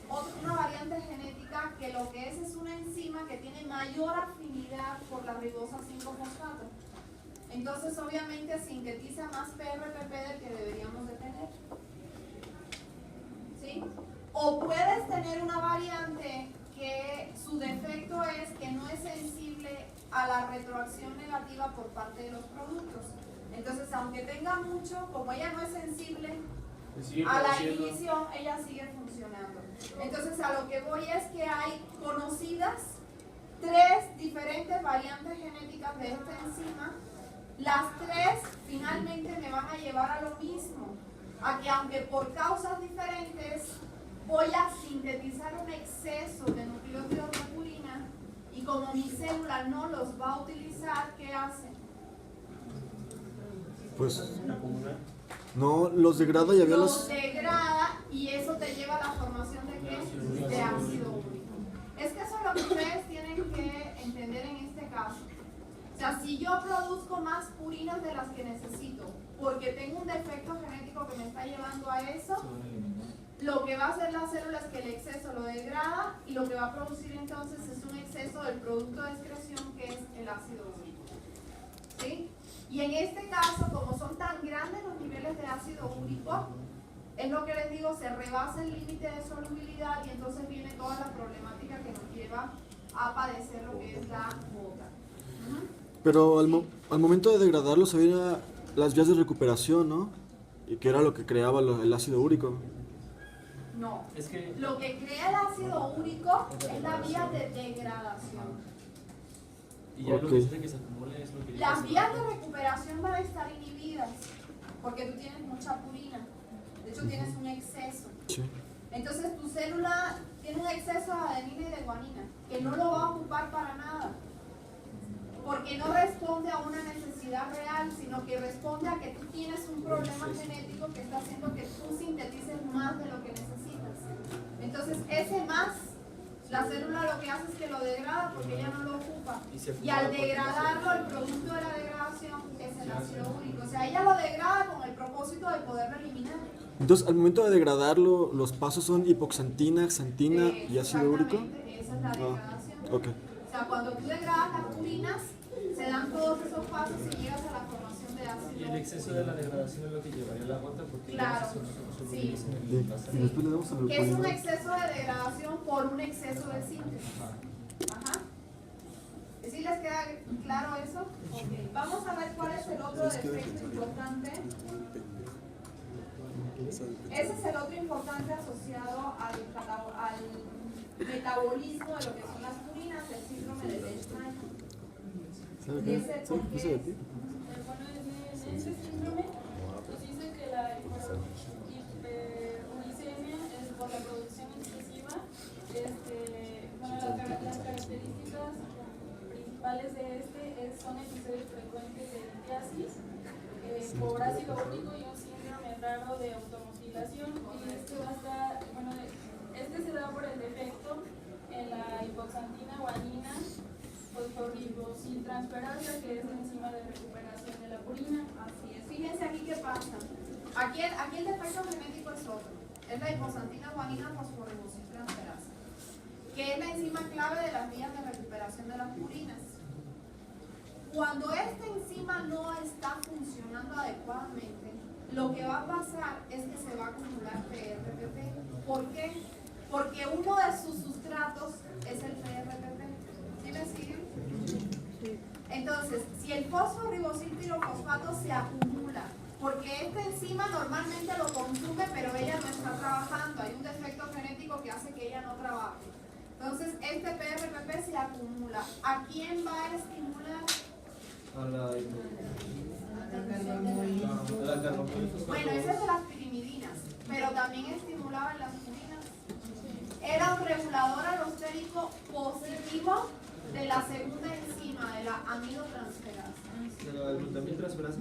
una variante genética que lo que es una enzima que tiene mayor afinidad por la ribosa 5-fosfato. Entonces, obviamente, sintetiza más PRPP del que deberíamos de tener. ¿Sí? O puedes tener una variante que su defecto es que no es sensible a la retroacción negativa por parte de los productos. Entonces, aunque tenga mucho, como ella no es sensible a la inhibición, ella sigue funcionando. Entonces, a lo que voy es que hay conocidas 3 diferentes variantes genéticas de esta enzima. Las 3 finalmente me van a llevar a lo mismo, a que aunque por causas diferentes voy a sintetizar un exceso de nucleótidos de purina y como mi célula no los va a utilizar, ¿qué hace? Pues no, los degrada y había Los degrada y eso te lleva a la formación de ¿qué? De ácido úrico. Es que eso es lo que ustedes tienen que entender en este caso. O sea, si yo produzco más purinas de las que necesito porque tengo un defecto genético que me está llevando a eso, lo que va a hacer la célula es que el exceso lo degrada y lo que va a producir entonces es un exceso del producto de excreción que es el ácido úrico. ¿Sí? Y en este caso, como son tan grandes los niveles de ácido úrico, es lo que les digo, se rebasa el límite de solubilidad y entonces viene toda la problemática que nos lleva a padecer lo que es la gota. Pero al momento de degradarlos había las vías de recuperación, ¿no? Y que era lo que creaba el ácido úrico. No, Es que lo que crea el ácido úrico es la vía de degradación. y ya lo que hace que se acumule es lo que Las vías de recuperación van a estar inhibidas porque tú tienes mucha purina, de hecho tienes un exceso. Sí. Entonces tu célula tiene un exceso de adenina y de guanina que no lo va a ocupar para nada porque no responde a una necesidad real, sino que responde a que tú tienes un problema genético que está haciendo que tú sintetices más de lo que necesitas. Entonces ese más, la célula lo que hace es que lo degrada porque ella no lo ocupa. Y al degradarlo, el producto de la degradación es el ácido úrico. O sea, ella lo degrada con el propósito de poderlo eliminar. Entonces, al momento de degradarlo, los pasos son hipoxantina, xantina y ácido úrico. Exactamente, esa es la degradación. Ok. O sea, cuando tú degradas las purinas, se dan todos esos pasos y llegas a la formación de ácido. Y el exceso de la degradación es lo que llevaría a la gota porque Claro, ya se sí. Y después le damos al Que es un alopurinol. exceso de degradación por un exceso de síntesis. Ajá. ¿Sí les queda claro eso? Ok. Vamos a ver cuál es el otro defecto importante. Ese es el otro importante asociado al metabolismo de lo que son las purinas, el síndrome de Lesch-Nyhan. ¿Sabe ¿Y qué? ese por qué ¿Ese de es? ti? Bueno, en ese síndrome nos dice que la características principales de son episodios frecuentes de litiasis por ácido úrico y un síndrome raro de automutilación. Y este se da por el defecto en la hipoxantina guanina fosforibosiltransferasa, que es la enzima de recuperación de la purina. Así es. Fíjense aquí qué pasa. Aquí el defecto genético es otro. Es la hipoxantina guanina fosforibosiltransferasa, que es la enzima clave de las vías de recuperación de las purinas. Cuando esta enzima no está funcionando adecuadamente, lo que va a pasar es que se va a acumular PRPP. ¿Por qué? Porque uno de sus sustratos es el PRPP. ¿Sí me siguen? Entonces, si el fosforibosilpirofosfato se acumula, porque esta enzima normalmente lo consume, pero ella no está trabajando, hay un defecto genético que hace que ella no trabaje. Entonces, este PRPP se acumula. ¿A quién va a estimular? Bueno, esa es de las pirimidinas, pero también estimulaba en las purinas. Era un regulador alostérico positivo de la segunda enzima, de la amidotransferasa. ¿De la glutamiltransferasa?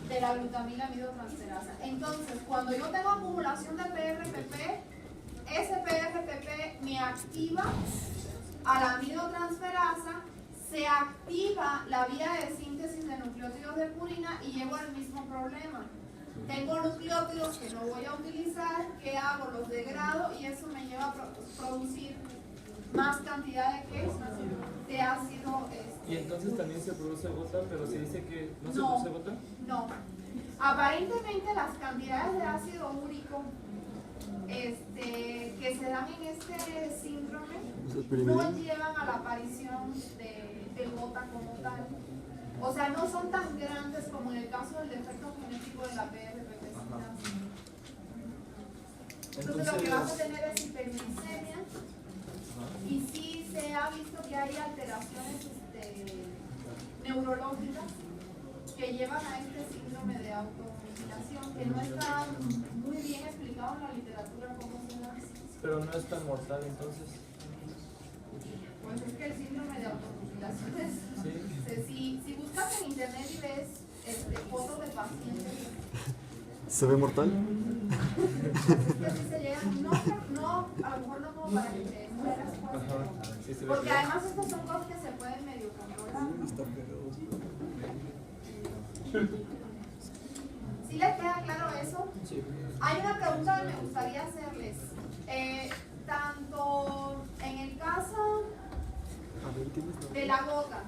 De la glutamina amidotransferasa. Entonces, cuando yo tengo acumulación de PRPP, ese PRPP me activa a la amidotransferasa, se activa la vía de síntesis de nucleótidos de purina y llego al mismo problema. Tengo nucleótidos que no voy a utilizar, ¿qué hago? Los degrado y eso me lleva a producir más cantidad de ¿qué? De ácido. Y entonces también se produce gota, pero se dice que no se No. produce gota. No. Aparentemente las cantidades de ácido úrico que se dan en este síndrome no llevan a la aparición de gota como tal. O sea, no son tan grandes como en el caso del defecto genético de la PRPP. Entonces lo que vas a tener es hiperglicemia y sí se ha visto que hay alteraciones neurológicas que llevan a este síndrome de automutilación, que no está muy bien explicado en la literatura cómo se da. Pero no es tan mortal entonces. Pues es que el síndrome de automutilación es, si buscas en internet y ves fotos de pacientes, ¿Se ve mortal? es que sí se llegan, no, a lo mejor no como para que te mueras, Sí, se ve porque claro. además estos son cosas que se pueden medio controlar. ¿Sí les queda claro eso? Sí. Hay una pregunta que me gustaría hacerles. Tanto en el caso de la gota,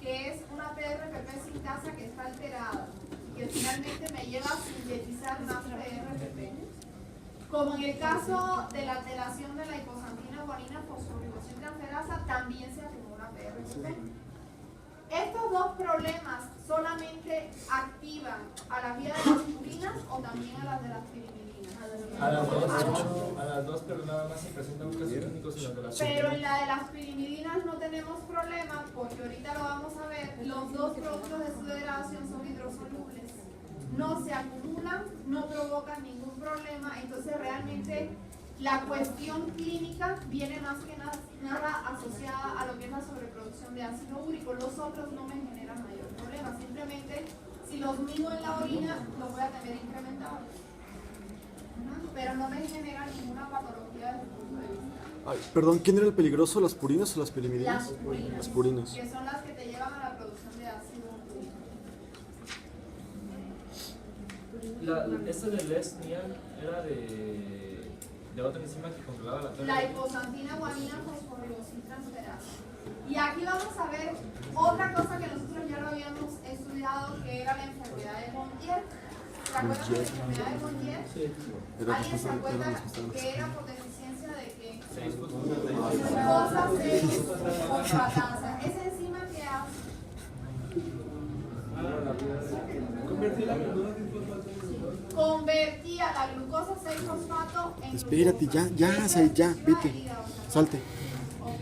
que es una PRPP sintasa que está alterada, que finalmente me lleva a sintetizar más PRPP, como en el caso de la alteración de la hipoxantina guanina fosforibosiltransferasa, también se acumula PRPP. ¿Estos dos problemas solamente activan a la vía de las purinas o también a las de las pirimidina? A las dos, pero nada más se presentan casos clínicos en la relación. Pero en la de las pirimidinas no tenemos problema porque ahorita lo vamos a ver, los dos productos de su degradación son hidrosolubles. No se acumulan, no provocan ningún problema, entonces realmente la cuestión clínica viene más que nada asociada a lo que es la sobreproducción de ácido úrico. Los otros no me generan mayor problema, simplemente si los mido en la orina los voy a tener incrementados. Pero no me genera ninguna patología desde el punto de vista. Ay, perdón, ¿quién era el peligroso? ¿Las purinas o las pirimidinas? Las purinas. Las purinas. Que son las que te llevan a la producción de ácido úrico. Esta de Lesnian era de otra enzima que controlaba la pérdida. La hipoxantina guanina fosforibosiltransferasa. Y aquí vamos a ver otra cosa que nosotros ya lo habíamos estudiado, que era la enfermedad de Montiel. ¿Se acuerdan de la enfermedad de Montiel? Sí. ¿Alguien se acuerda que era por deficiencia de qué? 6 Glucosa 6-fosfatasa. ¿Esa enzima qué hace? Convertía la glucosa 6-fosfato en Espérate, glucosa. ya, Esa ya, enzima vete. herida, o sea. Salte. Ok.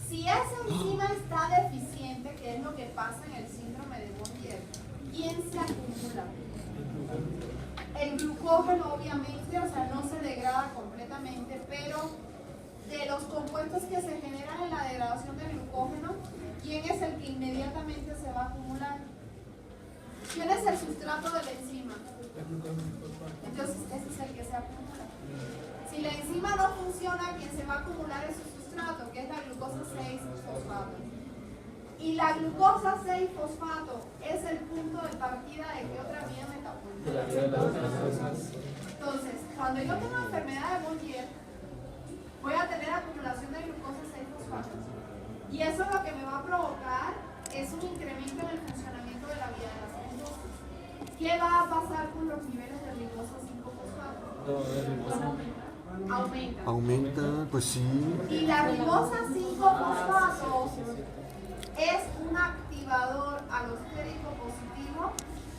Si esa enzima está deficiente, que es lo que pasa en el síndrome de Montiel, ¿quién se acumula? El glucógeno obviamente, o sea, no se degrada completamente, pero de los compuestos que se generan en la degradación del glucógeno, ¿quién es el que inmediatamente se va a acumular? ¿Quién es el sustrato de la enzima? Entonces ese es el que se acumula. Si la enzima no funciona, quien se va a acumular es su sustrato, que es la glucosa 6-fosfato. Y la glucosa 6-fosfato es el punto de partida de qué otra vía metabólica. Entonces, cuando yo tengo enfermedad de Molière, voy a tener acumulación de glucosa 6-fosfato. Y eso lo que me va a provocar es un incremento en el funcionamiento de la vía de las glucosas. ¿Qué va a pasar con los niveles de glucosa 5-fosfato? Aumenta, pues sí. y la ribosa 5-fosfato es un activador alostérico positivo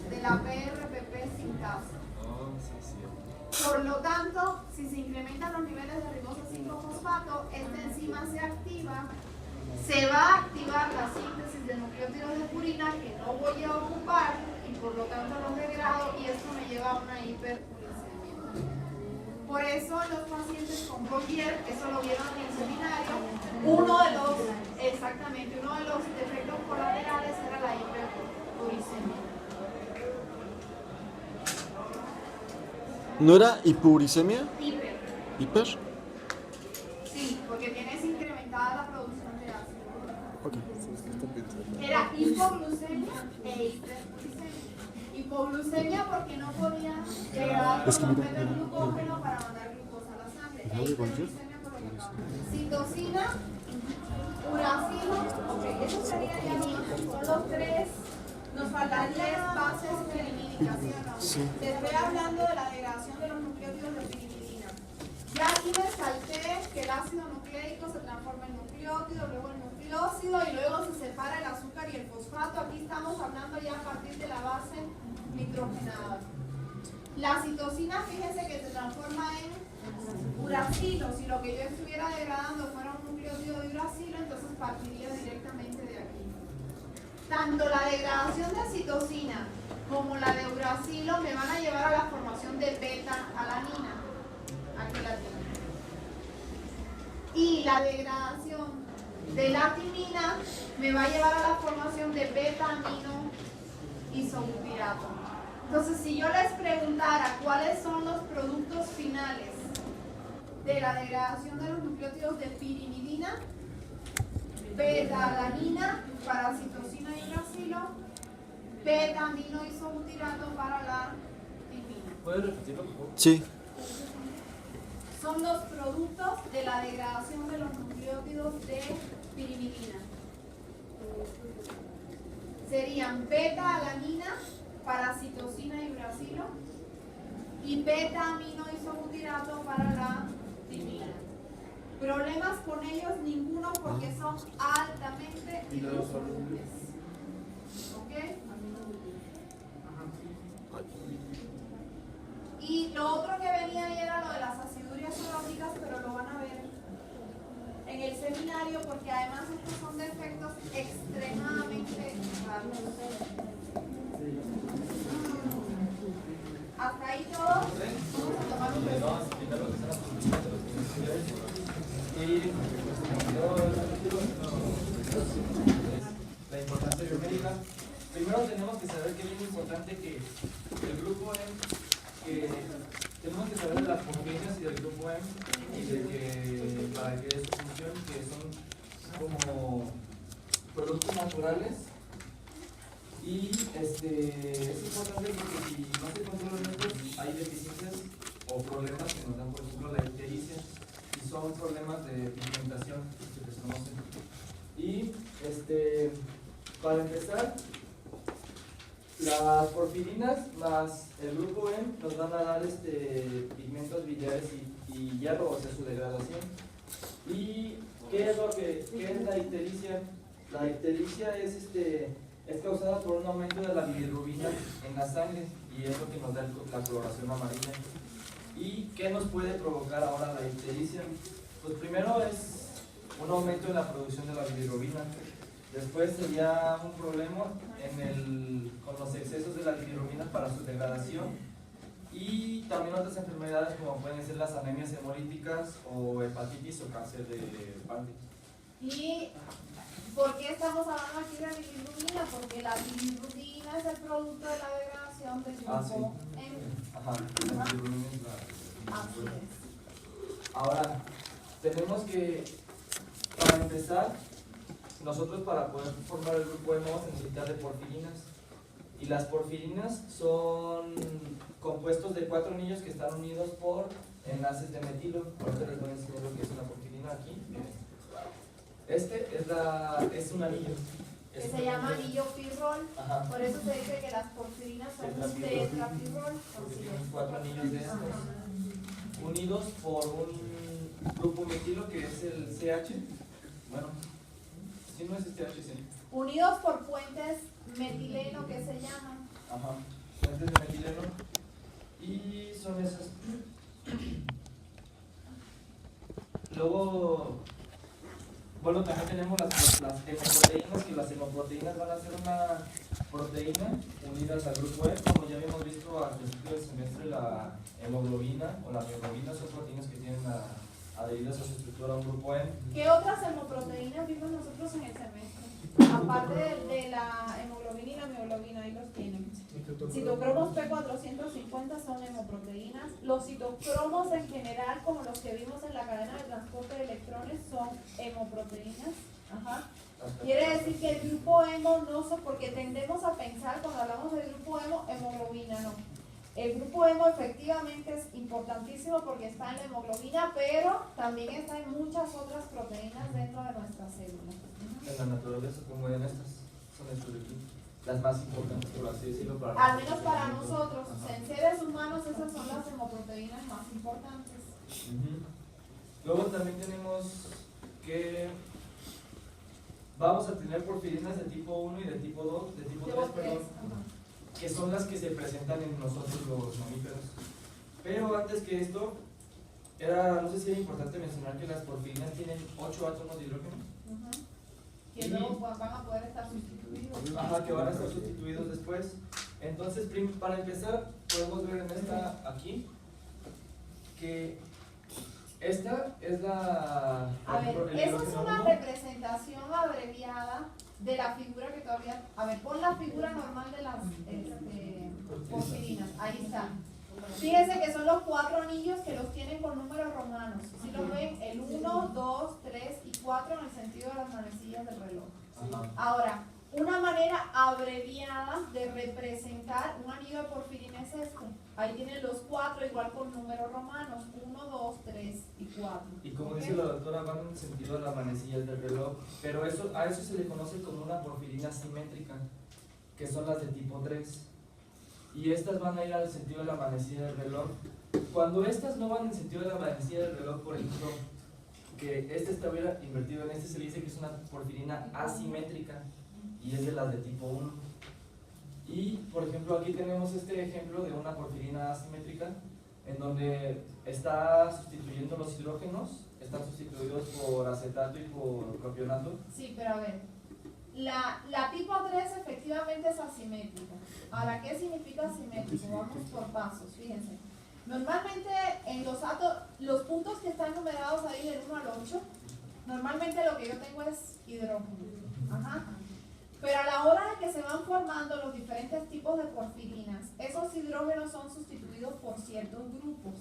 de la PRPP sintasa. Por lo tanto, si se incrementan los niveles de ribosa 5-fosfato, esta enzima se activa, se va a activar la síntesis de nucleótidos de purina que no voy a ocupar y por lo tanto los degrado y esto me lleva a una hiperuricemia. Por eso los pacientes con Molière, eso lo vieron en el seminario, uno de los efectos colaterales era la hiperuricemia. ¿No era hipuricemia? Hiper. ¿Hiper? Sí, porque tienes incrementada la producción de ácido. Ok. Era hipoglucemia e hiperglucemia. Hipoglucemia porque no podía llegar Es que mira, completo el glucógeno para mandar glucosa a la sangre. E hiperglucemia por lo que acabo. Citosina, uracilo, ok, eso sería ya son los tres. Nos faltan 3 bases pirimídicas, ¿sí o no? Sí. Te estoy hablando de la degradación de los nucleótidos de pirimidina. Ya aquí me salté que el ácido nucleico se transforma en nucleótido, luego en nucleósido y luego se separa el azúcar y el fosfato. Aquí estamos hablando ya a partir de la base nitrogenada. La citosina, fíjense que se transforma en uracilo. Si lo que yo estuviera degradando fuera un nucleótido de uracilo, entonces partiría directamente de aquí. Tanto la degradación de citosina como la de uracilo me van a llevar a la formación de beta-alanina. Aquí la tengo. Y la degradación de la timina me va a llevar a la formación de beta-amino isobutirato. Entonces, si yo les preguntara cuáles son los productos finales de la degradación de los nucleótidos de pirimidina, beta-alanina para citosina y uracilo, beta-amino isobutirato para la timina. ¿Puedes repetirlo, por favor? Sí. Son los productos de la degradación de los nucleótidos de pirimidina. Serían beta-alanina para citosina y uracilo y beta-amino isobutirato para la timina. Problemas con ellos ninguno porque son altamente hidrosolubles. ¿Ok? Y lo otro que venía ahí era lo de las acidurias eróticas, pero lo van a ver en el seminario porque además estos son defectos extremadamente raros. Hasta ahí todos. Vamos a tomar un Vamos a explicar lo que son las proteínas de los pigmentos y la importancia biomédica. Primero tenemos que saber que es muy importante que el grupo M, que tenemos que saber de las proteínas y del grupo M y de que para que eso funcione, que son como productos naturales. Y es importante porque si no se controlan estos, hay deficiencias o problemas que nos dan, por ejemplo, la ictericia, y son problemas de pigmentación que se conocen. Y para empezar, las porfirinas más el grupo M nos van a dar pigmentos biliares y hierro, o sea, su degradación. ¿Y qué es la ictericia? La ictericia es causada por un aumento de la bilirrubina en la sangre y es lo que nos da la coloración amarilla. ¿Y qué nos puede provocar ahora la ictericia? Pues primero es un aumento en la producción de la bilirrubina. Después sería un problema con los excesos de la bilirrubina para su degradación. Y también otras enfermedades como pueden ser las anemias hemolíticas o hepatitis o cáncer de páncreas. ¿Y por qué estamos hablando aquí de bilirrubina? Porque la bilirrubina es el producto de la degradación del grupo M. Ajá, la bilirrubina es la- Así es. Ahora, tenemos que, para empezar, nosotros para poder formar el grupo M vamos a necesitar de porfirinas. Y las porfirinas son compuestos de 4 anillos que están unidos por enlaces de metilo. Ahorita les voy a enseñar lo que es una porfirina aquí. Es un anillo. Que se llama anillo pirrol. Ajá. Por eso se dice que las porfirinas son un tetrapirrol. Porque tienen 4 anillos de estos unidos por un grupo metilo que es el CH. Bueno, si no es este H, sí. Unidos por puentes metileno que se llaman. Ajá, fuentes de metileno. Y son esas. Luego, bueno, también tenemos las hemoproteínas, que las hemoproteínas van a ser una proteína unidas al grupo E. Como ya habíamos visto al principio del semestre, la hemoglobina o la mioglobina son proteínas que tienen adheridas a su estructura a un grupo E. ¿Qué otras hemoproteínas vimos nosotros en el semestre? Aparte de la hemoglobina y la mioglobina, ahí los tienen. Citocromos P450 son hemoproteínas. Los citocromos en general, como los que vimos en la cadena de transporte de electrones, son hemoproteínas. Ajá. Quiere decir que el grupo hemo no son, porque tendemos a pensar cuando hablamos del grupo hemo, hemoglobina, no. El grupo hemo efectivamente es importantísimo porque está en la hemoglobina, pero también está en muchas otras proteínas dentro de nuestras células. En la naturaleza, como en estas, son estas de aquí, las más importantes, por así decirlo. Al menos para nosotros, en seres humanos, esas son las hemoproteínas más importantes. Luego también tenemos que vamos a tener porfirinas de tipo 1 y de tipo 2, de tipo 3, perdón, que son las que se presentan en nosotros los mamíferos. Pero antes que esto, no sé si era importante mencionar que las porfirinas tienen 8 átomos de hidrógeno. Que luego van a poder estar sustituidos. Ajá, que van a estar sustituidos después. Entonces, para empezar, podemos ver en esta aquí que esta es la... A ver, el esa es hidrógeno una 1. representación abreviada de la figura que todavía... A ver, pon la figura normal de las porfirinas. Ahí está. Fíjense que son los 4 anillos que los tienen con números romanos. Si los ven, el 1, 2, 3 y 4 en el sentido de las manecillas del reloj. Ajá. Ahora, una manera abreviada de representar un anillo de porfirina es este. Ahí tienen los 4 igual con números romanos. 1, 2, 3 y 4. Y como dice la doctora, van en el sentido de las manecillas del reloj. Pero a eso se le conoce como una porfirina simétrica, que son las de tipo 3. Y estas van a ir al sentido de la manecilla del reloj. Cuando estas no van en el sentido de la manecilla del reloj, por ejemplo, que este estuviera invertido en este, se le dice que es una porfirina asimétrica y es de las de tipo 1. Y por ejemplo, aquí tenemos este ejemplo de una porfirina asimétrica en donde está sustituyendo los hidrógenos, están sustituidos por acetato y por propionato. Sí, pero a ver. La tipo 3 efectivamente es asimétrica. Ahora, ¿qué significa asimétrico? Vamos por pasos, fíjense. Normalmente en los puntos que están numerados ahí del 1 al 8, normalmente lo que yo tengo es hidrógeno. Ajá. Pero a la hora de que se van formando los diferentes tipos de porfirinas, esos hidrógenos son sustituidos por ciertos grupos.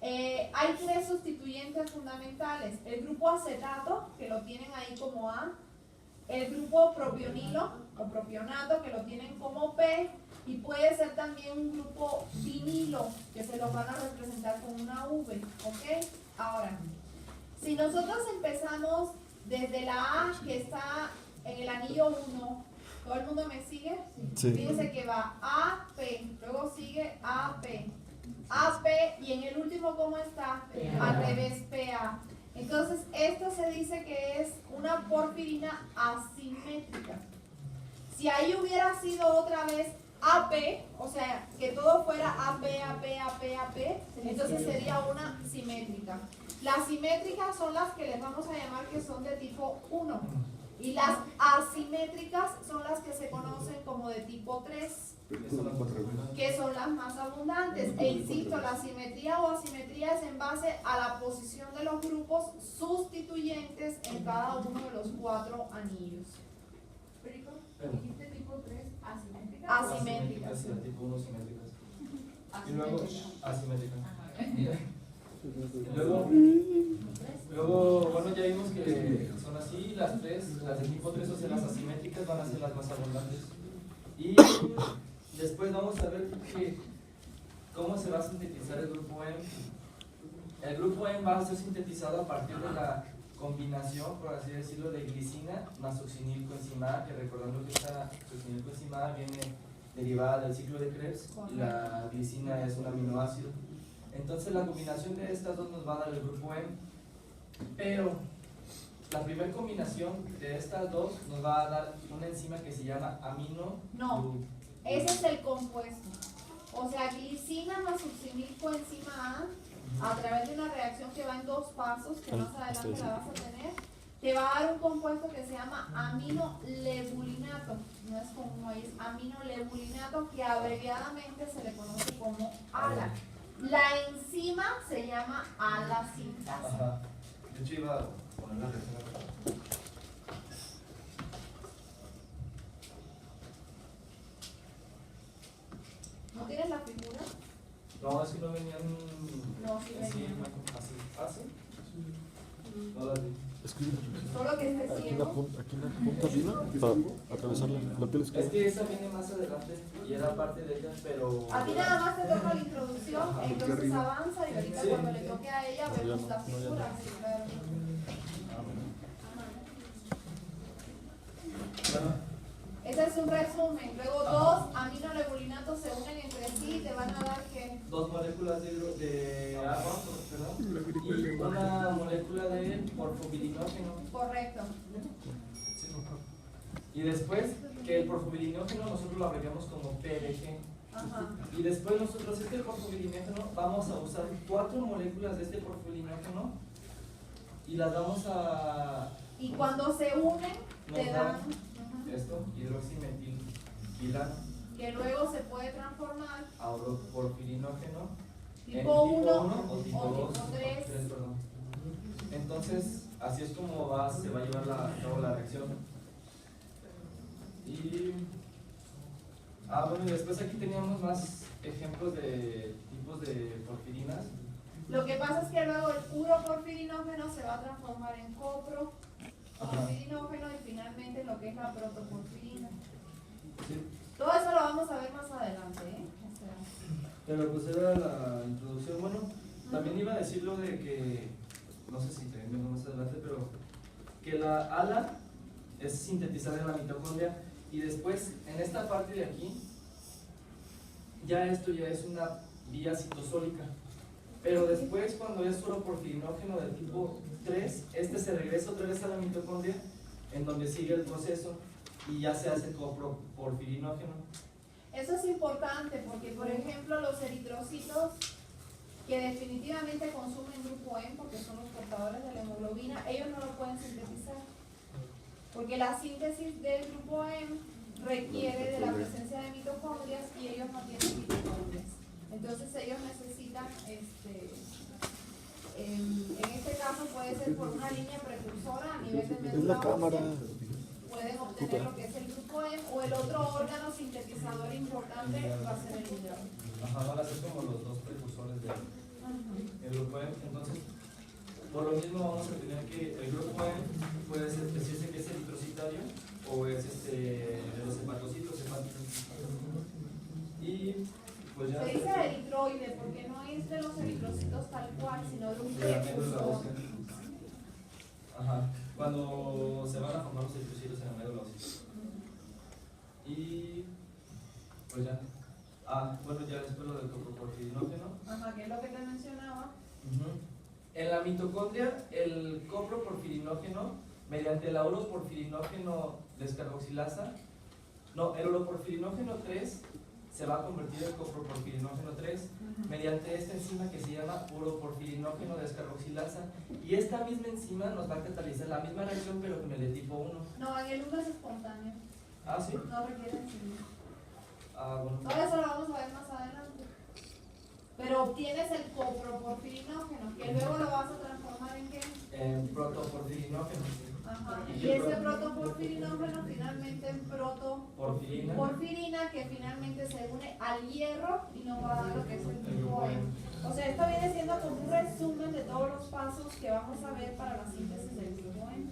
Hay 3 sustituyentes fundamentales. El grupo acetato, que lo tienen ahí como A. El grupo propionilo o propionato, que lo tienen como P, y puede ser también un grupo vinilo, que se lo van a representar con una V, ¿ok? Ahora, si nosotros empezamos desde la A, que está en el anillo 1, ¿todo el mundo me sigue? Sí. Fíjense que va AP, luego sigue AP, AP, y en el último, ¿cómo está? Al revés, PA. Entonces, esto se dice que es una porfirina asimétrica. Si ahí hubiera sido otra vez AP, o sea, que todo fuera AP, entonces sería una simétrica. Las simétricas son las que les vamos a llamar que son de tipo 1. Y las asimétricas son las que se conocen como de tipo 3. que son las más abundantes. E insisto, la simetría o asimetría es en base a la posición de los grupos sustituyentes en cada uno de los 4 anillos. ¿Explico? Dijiste tipo 3 asimétrica. Asimétricas. Y la tipo 1 simétricas. Y luego, asimétricas. Y luego, bueno, ya vimos que son así, las de tipo 3, o sea, las asimétricas van a ser las más abundantes. Y después vamos a ver cómo se va a sintetizar el grupo M. El grupo M va a ser sintetizado a partir de la combinación, por así decirlo, de glicina más succinilcoenzima, que recordando que esta succinilcoenzima viene derivada del ciclo de Krebs y la glicina es un aminoácido. Entonces la combinación de estas dos nos va a dar el grupo M, pero la primera combinación de estas dos nos va a dar una enzima que se llama amino. No, ese es el compuesto. O sea, glicina más succinilcoenzima A través de una reacción que va en 2 pasos, que más adelante la vas a tener, te va a dar un compuesto que se llama aminolebulinato. No es como uno ahí, es aminolebulinato, que abreviadamente se le conoce como ALA. La enzima se llama alacintasa. Ajá. De hecho iba a poner la reacción. ¿No tienes la figura? No, es que no venían. No, sí venían. Así. ¿Ah, sí? No las vi. Escribe. Solo que esté Aquí en ciego. la punta arriba para atravesarla. La piel Es escribe. que esa viene más adelante y era parte de ella, pero. A ti nada más te toca la introducción, entonces avanza y ahorita Sí. cuando le toque a ella vemos no, la no, ya figura. no. Sí, claro. Bueno, Ese es un resumen. Luego 2 aminolebulinatos se unen entre sí y te van a dar que 2 moléculas de agua, perdón, y una molécula de porfobilinógeno. correcto. Y después, que el porfobilinógeno nosotros lo abreviamos como PBG. Ajá. Y después nosotros este porfobilinógeno vamos a usar 4 moléculas de este porfobilinógeno y las vamos a Y cuando se unen te Nos dan da esto, hidroximetilquilano, que luego se puede transformar a porfirinógeno en tipo 1 o tipo 2, tipo 3. perdón. Entonces, así es como se va a llevar a cabo la reacción. Y bueno, y después aquí teníamos más ejemplos de tipos de porfirinas. Lo que pasa es que luego el puro porfirinógeno se va a transformar en copro, porfirinógeno y finalmente lo que es la protoporfirina. Sí. Todo eso lo vamos a ver más adelante, ¿eh? O sea, Pero pues era la introducción. Bueno, también iba a decir lo de que, no sé si también vengo más adelante, pero que la ALA es sintetizada en la mitocondria y después en esta parte de aquí, esto ya es una vía citosólica. Pero después cuando es solo porfirinógeno del tipo 3, este se regresa otra vez a la mitocondria en donde sigue el proceso y ya se hace coproporfirinógeno. eso es importante porque, por ejemplo, los eritrocitos que definitivamente consumen grupo M porque son los portadores de la hemoglobina, ellos no lo pueden sintetizar porque la síntesis del grupo M requiere de la presencia de mitocondrias y ellos no tienen mitocondrias. Entonces ellos necesitan, en este caso puede ser por una línea precursora a nivel de Es la médula cámara. ósea, pueden obtener lo que es el grupo M, o el otro órgano sintetizador importante va a ser el hígado. Ajá, van a ser como los 2 precursores del grupo M. Entonces, por lo mismo vamos a tener que el grupo M puede ser decirse que es eritrocitario o es de los hepatocitos hepáticos. Y pues ya Se dice eritroide porque no es de los eritrocitos tal cual, sino de un de la médula precursor. ósea. Ajá, cuando se van a formar los eritrocitos en la médula ósea. Y pues ya. Bueno, ya después lo del coproporfirinógeno. Ajá, que es lo que te mencionaba. En la mitocondria, el coproporfirinógeno, mediante el uroporfirinógeno descarboxilasa, el uroporfirinógeno 3 se va a convertir en coproporfirinógeno 3 mediante esta enzima que se llama uroporfirinógeno descarboxilasa. Y esta misma enzima nos va a catalizar la misma reacción, pero con el de tipo 1. No, en el 1 es espontáneo, ¿Ah, sí? no requiere enzima. bueno. Todo eso lo vamos a ver más adelante. Pero obtienes el coproporfirinógeno, que luego lo vas a transformar en qué? En protoporfirinógeno. Ajá. Y ese protoporfirinógeno finalmente en Porfirina. protoporfirina, que finalmente se une al hierro y nos va a dar lo que es el grupo E. O sea, esto viene siendo como un resumen de todos los pasos que vamos a ver para la síntesis del grupo E.